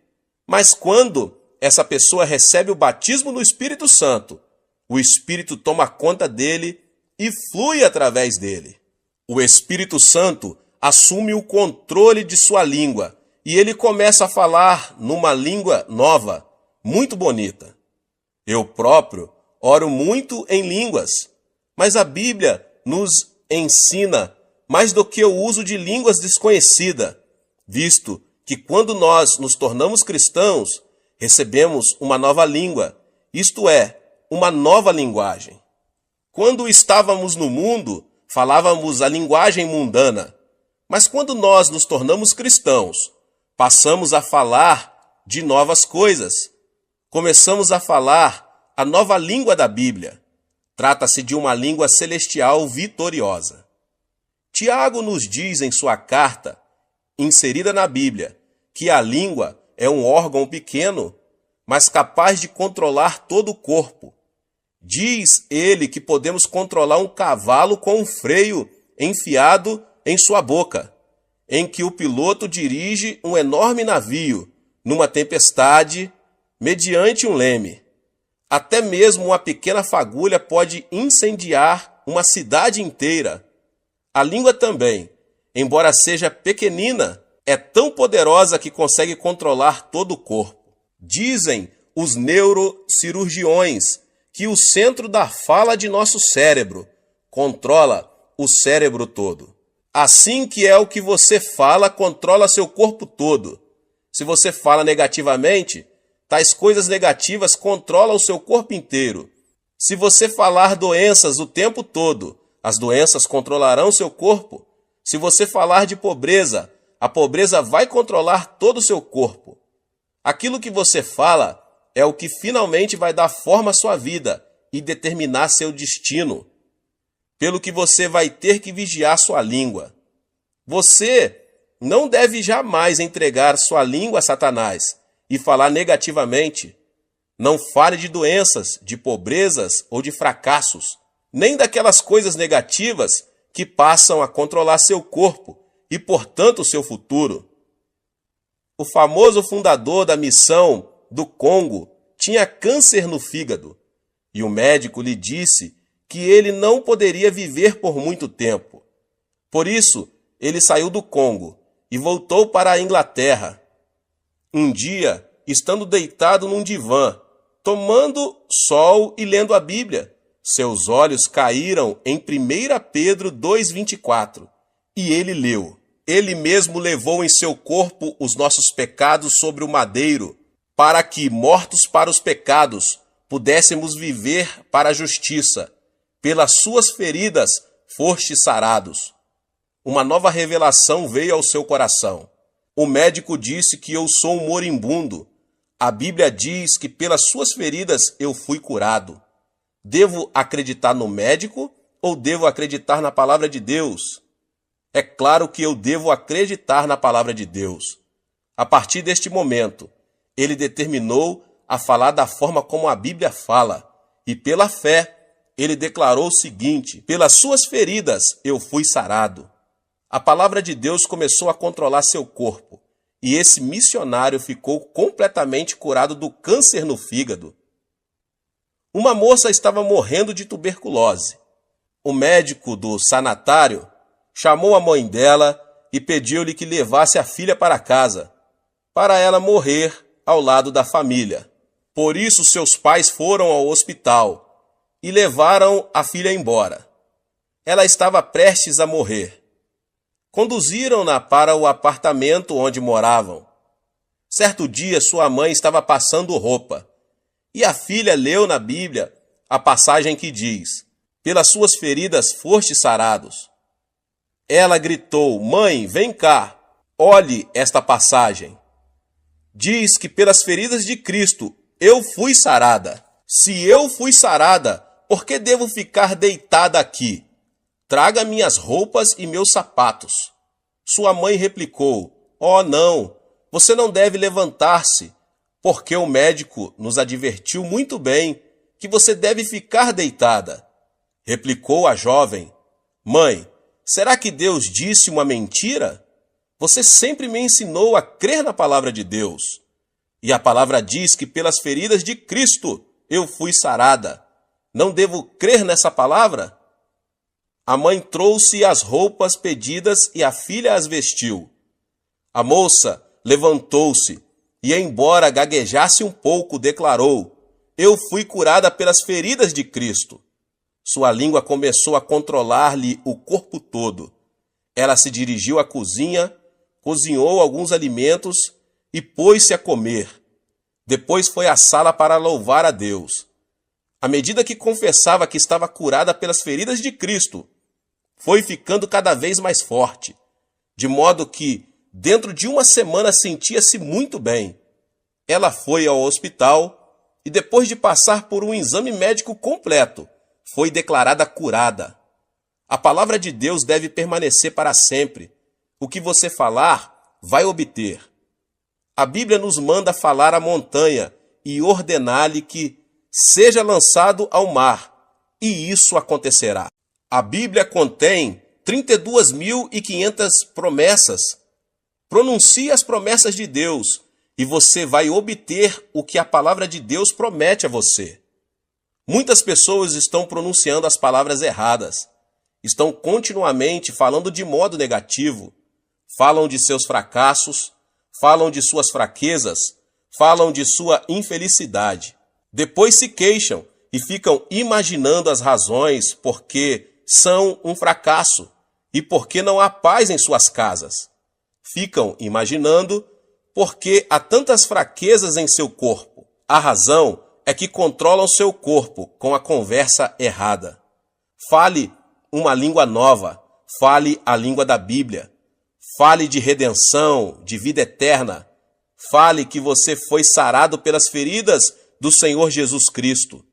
Speaker 1: Mas quando essa pessoa recebe o batismo no Espírito Santo, o Espírito toma conta dele e flui através dele. O Espírito Santo assume o controle de sua língua e ele começa a falar numa língua nova, muito bonita. Eu próprio oro muito em línguas, mas a Bíblia nos ensina mais do que o uso de línguas desconhecidas, visto que quando nós nos tornamos cristãos, recebemos uma nova língua, isto é, uma nova linguagem. Quando estávamos no mundo, falávamos a linguagem mundana, mas quando nós nos tornamos cristãos, passamos a falar de novas coisas. Começamos a falar a nova língua da Bíblia. Trata-se de uma língua celestial vitoriosa. Tiago nos diz em sua carta, inserida na Bíblia, que a língua é um órgão pequeno, mas capaz de controlar todo o corpo. Diz ele que podemos controlar um cavalo com um freio enfiado em sua boca, em que o piloto dirige um enorme navio numa tempestade mediante um leme. Até mesmo uma pequena fagulha pode incendiar uma cidade inteira. A língua também, embora seja pequenina, é tão poderosa que consegue controlar todo o corpo. Dizem os neurocirurgiões que o centro da fala de nosso cérebro controla o cérebro todo. Assim que é o que você fala controla seu corpo todo. Se você fala negativamente, tais coisas negativas controlam o seu corpo inteiro. Se você falar doenças o tempo todo, as doenças controlarão seu corpo. Se você falar de pobreza, a pobreza vai controlar todo o seu corpo. Aquilo que você fala é o que finalmente vai dar forma à sua vida e determinar seu destino. Pelo que você vai ter que vigiar sua língua. Você não deve jamais entregar sua língua a Satanás e falar negativamente. Não fale de doenças, de pobrezas ou de fracassos, nem daquelas coisas negativas que passam a controlar seu corpo e, portanto, seu futuro. O famoso fundador da missão do Congo tinha câncer no fígado e o médico lhe disse que ele não poderia viver por muito tempo. Por isso, ele saiu do Congo e voltou para a Inglaterra. Um dia, estando deitado num divã, tomando sol e lendo a Bíblia, seus olhos caíram em 1 Pedro 2,24 e ele leu: Ele mesmo levou em seu corpo os nossos pecados sobre o madeiro, para que, mortos para os pecados, pudéssemos viver para a justiça. Pelas suas feridas fostes sarados. Uma nova revelação veio ao seu coração. O médico disse que eu sou um moribundo. A Bíblia diz que pelas suas feridas eu fui curado. Devo acreditar no médico ou devo acreditar na palavra de Deus? É claro que eu devo acreditar na palavra de Deus. A partir deste momento, ele determinou a falar da forma como a Bíblia fala, e pela fé, ele declarou o seguinte: pelas suas feridas eu fui sarado. A palavra de Deus começou a controlar seu corpo, e esse missionário ficou completamente curado do câncer no fígado. Uma moça estava morrendo de tuberculose. O médico do sanatário chamou a mãe dela e pediu-lhe que levasse a filha para casa, para ela morrer ao lado da família. Por isso seus pais foram ao hospital e levaram a filha embora. Ela estava prestes a morrer. Conduziram-na para o apartamento onde moravam. Certo dia sua mãe estava passando roupa e a filha leu na Bíblia a passagem que diz: pelas suas feridas fostes sarados. Ela gritou: mãe, vem cá, olhe esta passagem. Diz que pelas feridas de Cristo eu fui sarada. Se eu fui sarada, por que devo ficar deitada aqui? Traga minhas roupas e meus sapatos. Sua mãe replicou: oh não, você não deve levantar-se, porque o médico nos advertiu muito bem que você deve ficar deitada. Replicou a jovem: mãe, será que Deus disse uma mentira? Você sempre me ensinou a crer na palavra de Deus. E a palavra diz que pelas feridas de Cristo eu fui sarada. Não devo crer nessa palavra? A mãe trouxe as roupas pedidas e a filha as vestiu. A moça levantou-se e, embora gaguejasse um pouco, declarou: eu fui curada pelas feridas de Cristo. Sua língua começou a controlar-lhe o corpo todo. Ela se dirigiu à cozinha, cozinhou alguns alimentos e pôs-se a comer. Depois foi à sala para louvar a Deus. À medida que confessava que estava curada pelas feridas de Cristo, foi ficando cada vez mais forte, de modo que, dentro de uma semana, sentia-se muito bem. Ela foi ao hospital e, depois de passar por um exame médico completo, foi declarada curada. A palavra de Deus deve permanecer para sempre. O que você falar, vai obter. A Bíblia nos manda falar à montanha e ordenar-lhe que seja lançado ao mar, e isso acontecerá. A Bíblia contém 32.500 promessas. Pronuncie as promessas de Deus e você vai obter o que a palavra de Deus promete a você. Muitas pessoas estão pronunciando as palavras erradas. Estão continuamente falando de modo negativo. Falam de seus fracassos, falam de suas fraquezas, falam de sua infelicidade. Depois se queixam e ficam imaginando as razões porque são um fracasso e porque não há paz em suas casas. Ficam imaginando porque há tantas fraquezas em seu corpo. A razão é que controlam seu corpo com a conversa errada. Fale uma língua nova, fale a língua da Bíblia. Fale de redenção, de vida eterna. Fale que você foi sarado pelas feridas do Senhor Jesus Cristo.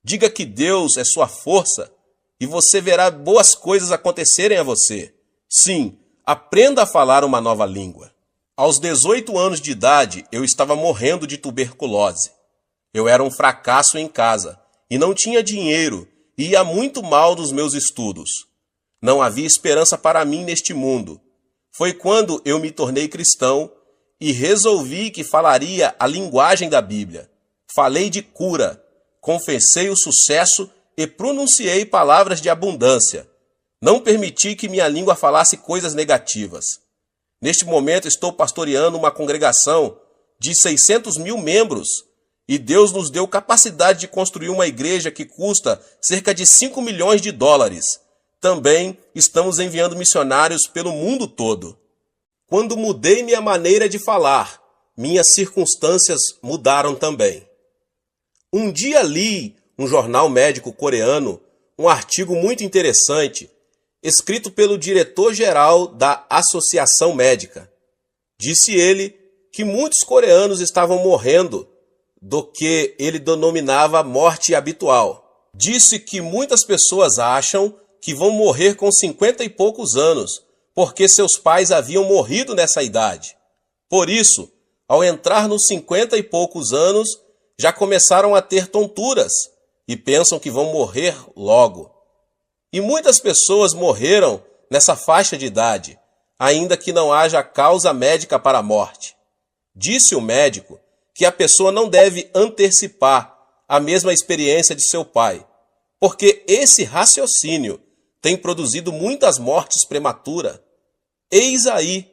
Speaker 1: Diga que Deus é sua força e você verá boas coisas acontecerem a você. Sim, aprenda a falar uma nova língua. Aos 18 anos de idade, eu estava morrendo de tuberculose. Eu era um fracasso em casa e não tinha dinheiro e ia muito mal nos meus estudos. Não havia esperança para mim neste mundo. Foi quando eu me tornei cristão e resolvi que falaria a linguagem da Bíblia. Falei de cura, confessei o sucesso e pronunciei palavras de abundância. Não permiti que minha língua falasse coisas negativas. Neste momento estou pastoreando uma congregação de 600.000 membros e Deus nos deu capacidade de construir uma igreja que custa cerca de 5 milhões de dólares. Também estamos enviando missionários pelo mundo todo. Quando mudei minha maneira de falar, minhas circunstâncias mudaram também. Um dia li um jornal médico coreano, um artigo muito interessante, escrito pelo diretor-geral da Associação Médica. Disse ele que muitos coreanos estavam morrendo do que ele denominava morte habitual. Disse que muitas pessoas acham que vão morrer com 50 e poucos anos, porque seus pais haviam morrido nessa idade. Por isso, ao entrar nos 50 e poucos anos, já começaram a ter tonturas e pensam que vão morrer logo. E muitas pessoas morreram nessa faixa de idade, ainda que não haja causa médica para a morte. Disse o médico que a pessoa não deve antecipar a mesma experiência de seu pai, porque esse raciocínio tem produzido muitas mortes prematuras. Eis aí,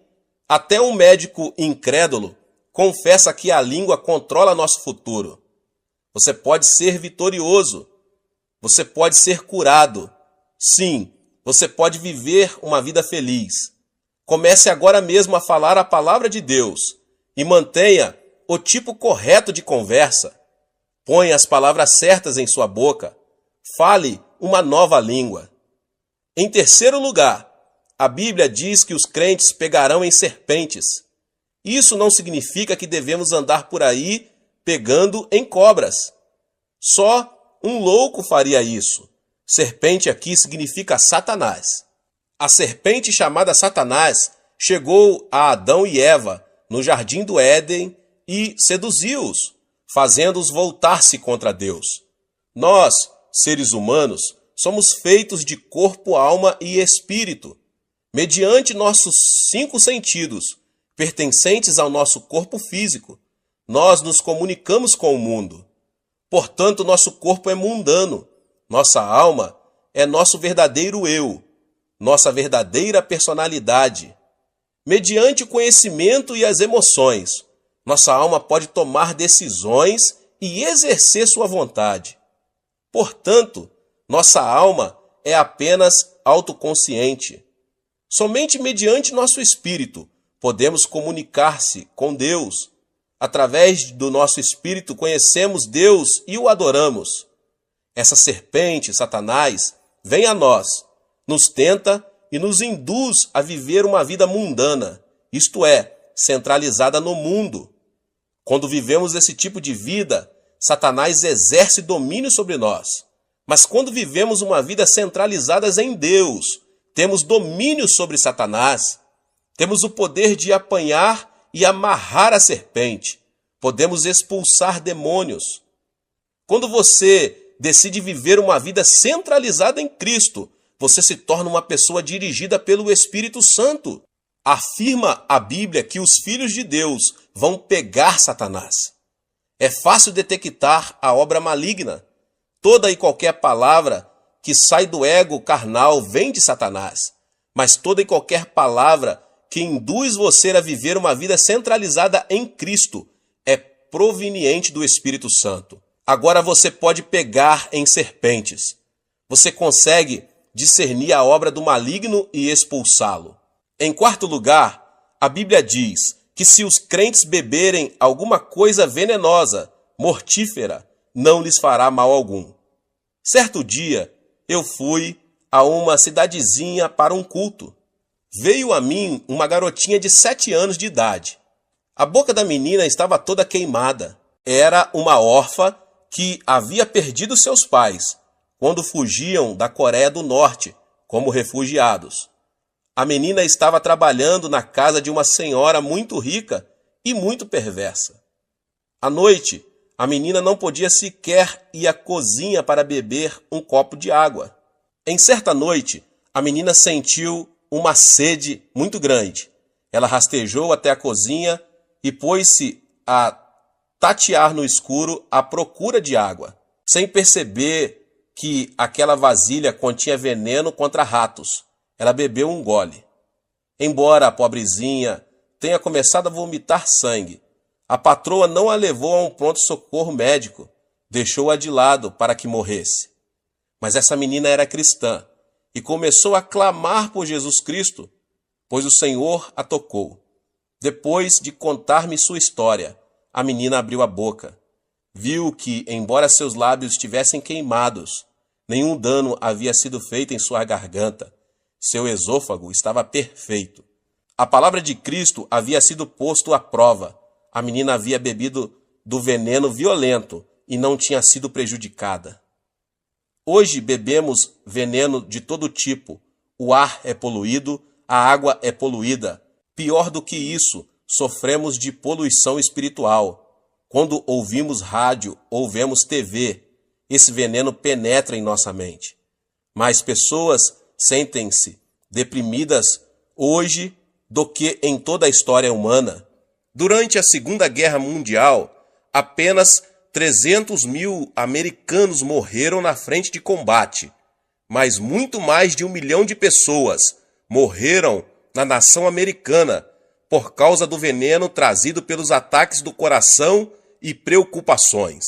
Speaker 1: até um médico incrédulo confessa que a língua controla nosso futuro. Você pode ser vitorioso, você pode ser curado. Sim, você pode viver uma vida feliz. Comece agora mesmo a falar a palavra de Deus e mantenha o tipo correto de conversa. Ponha as palavras certas em sua boca. Fale uma nova língua. Em terceiro lugar, a Bíblia diz que os crentes pegarão em serpentes. Isso não significa que devemos andar por aí pegando em cobras. Só um louco faria isso. Serpente aqui significa Satanás. A serpente chamada Satanás chegou a Adão e Eva no jardim do Éden e seduziu-os, fazendo-os voltar-se contra Deus. Nós, seres humanos, somos feitos de corpo, alma e espírito. Mediante nossos 5 sentidos, pertencentes ao nosso corpo físico, nós nos comunicamos com o mundo. Portanto, nosso corpo é mundano. Nossa alma é nosso verdadeiro eu, nossa verdadeira personalidade. Mediante o conhecimento e as emoções, nossa alma pode tomar decisões e exercer sua vontade. Portanto, nossa alma é apenas autoconsciente. Somente mediante nosso espírito podemos comunicar-se com Deus. Através do nosso espírito conhecemos Deus e o adoramos. Essa serpente, Satanás, vem a nós, nos tenta e nos induz a viver uma vida mundana, isto é, centralizada no mundo. Quando vivemos esse tipo de vida, Satanás exerce domínio sobre nós. Mas quando vivemos uma vida centralizada em Deus, temos domínio sobre Satanás. Temos o poder de apanhar e amarrar a serpente. Podemos expulsar demônios. Quando você decide viver uma vida centralizada em Cristo, você se torna uma pessoa dirigida pelo Espírito Santo. Afirma a Bíblia que os filhos de Deus vão pegar Satanás. É fácil detectar a obra maligna. Toda e qualquer palavra que sai do ego carnal vem de Satanás. Mas toda e qualquer palavra que induz você a viver uma vida centralizada em Cristo é proveniente do Espírito Santo. Agora você pode pegar em serpentes. Você consegue discernir a obra do maligno e expulsá-lo. Em quarto lugar, a Bíblia diz que se os crentes beberem alguma coisa venenosa, mortífera, não lhes fará mal algum. Certo dia, eu fui a uma cidadezinha para um culto. Veio a mim uma garotinha de 7 anos de idade. A boca da menina estava toda queimada. Era uma órfã que havia perdido seus pais quando fugiam da Coreia do Norte como refugiados. A menina estava trabalhando na casa de uma senhora muito rica e muito perversa. À noite, a menina não podia sequer ir à cozinha para beber um copo de água. Em certa noite, a menina sentiu uma sede muito grande. Ela rastejou até a cozinha e pôs-se a tatear no escuro à procura de água, sem perceber que aquela vasilha continha veneno contra ratos. Ela bebeu um gole. Embora a pobrezinha tenha começado a vomitar sangue, a patroa não a levou a um pronto-socorro médico, deixou-a de lado para que morresse. Mas essa menina era cristã e começou a clamar por Jesus Cristo, pois o Senhor a tocou. Depois de contar-me sua história, a menina abriu a boca. Viu que, embora seus lábios estivessem queimados, nenhum dano havia sido feito em sua garganta. Seu esôfago estava perfeito. A palavra de Cristo havia sido posto à prova. A menina havia bebido do veneno violento e não tinha sido prejudicada. Hoje bebemos veneno de todo tipo. O ar é poluído, a água é poluída. Pior do que isso, sofremos de poluição espiritual. Quando ouvimos rádio ou vemos TV, esse veneno penetra em nossa mente. Mais pessoas sentem-se deprimidas hoje do que em toda a história humana. Durante a Segunda Guerra Mundial, apenas
Speaker 2: 300 mil americanos morreram na frente de combate, mas muito mais de 1 milhão de pessoas morreram na nação americana por causa do veneno trazido pelos ataques do coração e preocupações.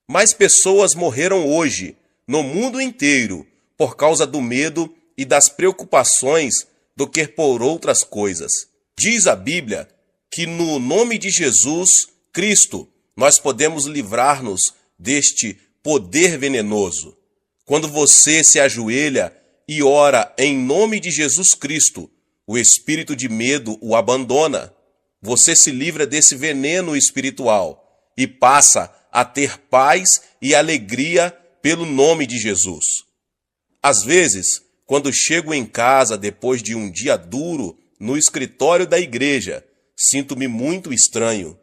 Speaker 2: Mais pessoas morreram hoje, no mundo inteiro, por causa do medo e das preocupações do que por outras coisas. Diz a Bíblia que no nome de Jesus Cristo nós podemos livrar-nos deste poder venenoso. Quando você se ajoelha e ora em nome de Jesus Cristo, o espírito de medo o abandona. Você se livra desse veneno espiritual e passa a ter paz e alegria pelo nome de Jesus. Às vezes, quando chego em casa depois de um dia duro no escritório da igreja, sinto-me muito estranho.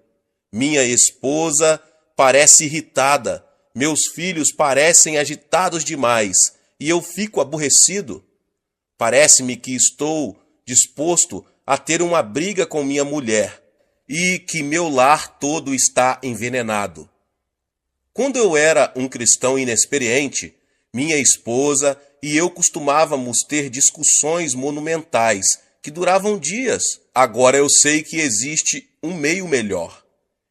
Speaker 2: Minha esposa parece irritada, meus filhos parecem agitados demais e eu fico aborrecido. Parece-me que estou disposto a ter uma briga com minha mulher e que meu lar todo está envenenado. Quando eu era um cristão inexperiente, minha esposa e eu costumávamos ter discussões monumentais que duravam dias. Agora eu sei que existe um meio melhor.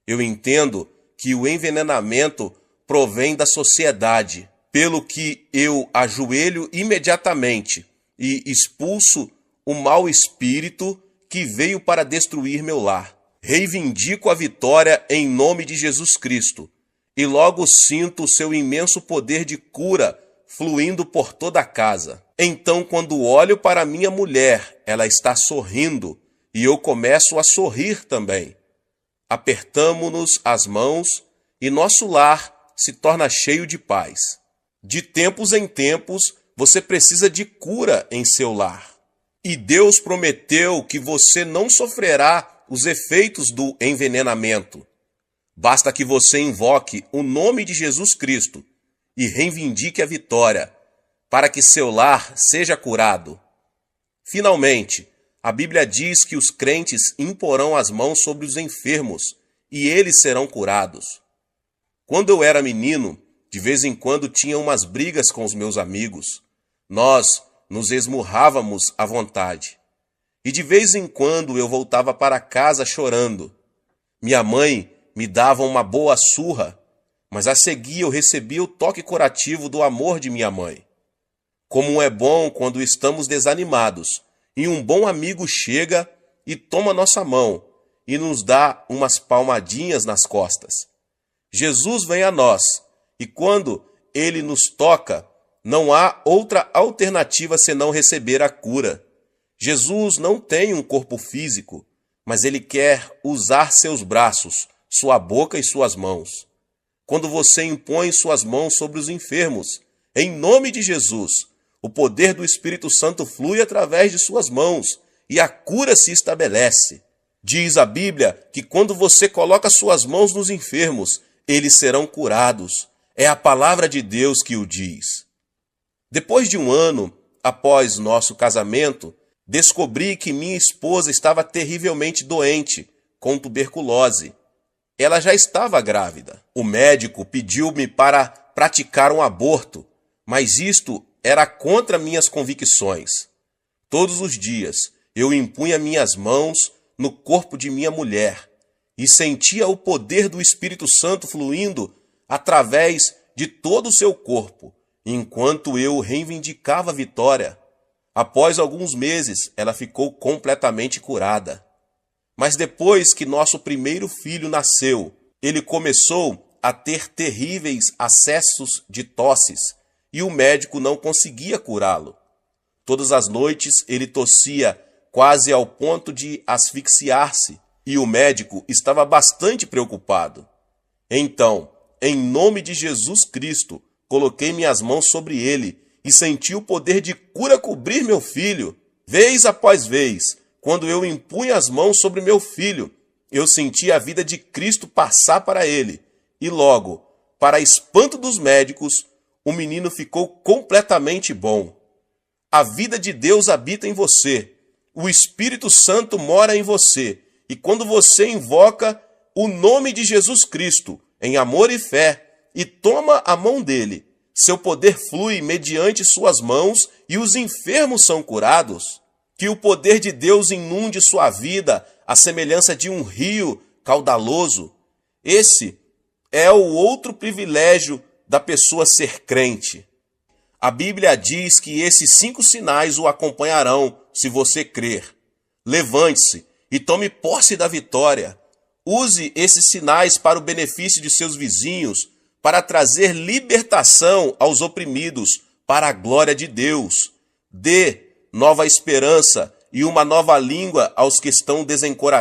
Speaker 2: Eu entendo que o envenenamento provém da sociedade, pelo que eu ajoelho imediatamente e expulso o mau espírito que veio para destruir meu lar. Reivindico a vitória em nome de Jesus Cristo e logo sinto o seu imenso poder de cura fluindo por toda a casa. Então, quando olho para minha mulher, ela está sorrindo e eu começo a sorrir também. Apertamo-nos as mãos e nosso lar se torna cheio de paz. De tempos em tempos, você precisa de cura em seu lar. E Deus prometeu que você não sofrerá os efeitos do envenenamento. Basta que você invoque o nome de Jesus Cristo e reivindique a vitória, para que seu lar seja curado. Finalmente, a Bíblia diz que os crentes imporão as mãos sobre os enfermos e eles serão curados. Quando eu era menino, de vez em quando tinha umas brigas com os meus amigos. Nós nos esmurrávamos à vontade. E de vez em quando eu voltava para casa chorando. Minha mãe me dava uma boa surra, mas a seguir eu recebia o toque curativo do amor de minha mãe. Como é bom quando estamos desanimados e um bom amigo chega e toma nossa mão e nos dá umas palmadinhas nas costas. Jesus vem a nós e quando ele nos toca, não há outra alternativa senão receber a cura. Jesus não tem um corpo físico, mas ele quer usar seus braços, sua boca e suas mãos. Quando você impõe suas mãos sobre os enfermos, em nome de Jesus, o poder do Espírito Santo flui através de suas mãos e a cura se estabelece. Diz a Bíblia que quando você coloca suas mãos nos enfermos, eles serão curados. É a palavra de Deus que o diz. Depois de um ano após nosso casamento, descobri que minha esposa estava terrivelmente doente, com tuberculose. Ela já estava grávida. O médico pediu-me para praticar um aborto, mas isto era contra minhas convicções. Todos os dias eu impunha minhas mãos no corpo de minha mulher e sentia o poder do Espírito Santo fluindo através de todo o seu corpo, enquanto eu reivindicava a vitória. Após alguns meses, ela ficou completamente curada. Mas depois que nosso primeiro filho nasceu, ele começou a ter terríveis acessos de tosses e o médico não conseguia curá-lo. Todas as noites ele tossia quase ao ponto de asfixiar-se e o médico estava bastante preocupado. Então, em nome de Jesus Cristo, coloquei minhas mãos sobre ele e senti o poder de cura cobrir meu filho. Vez após vez, quando eu impunha as mãos sobre meu filho, eu senti a vida de Cristo passar para ele. E logo, para espanto dos médicos, o menino ficou completamente bom. A vida de Deus habita em você. O Espírito Santo mora em você. E quando você invoca o nome de Jesus Cristo,
Speaker 1: em amor e fé, e toma a mão dele. Seu poder flui mediante suas mãos e os enfermos são curados. Que o poder de Deus inunde sua vida, à semelhança de um rio caudaloso. Esse é o outro privilégio da pessoa ser crente. A Bíblia diz que esses 5 sinais o acompanharão se você crer. Levante-se e tome posse da vitória. Use esses sinais para o benefício de seus vizinhos, para trazer libertação aos oprimidos, para a glória de Deus. Dê nova esperança e uma nova língua aos que estão desencorajados.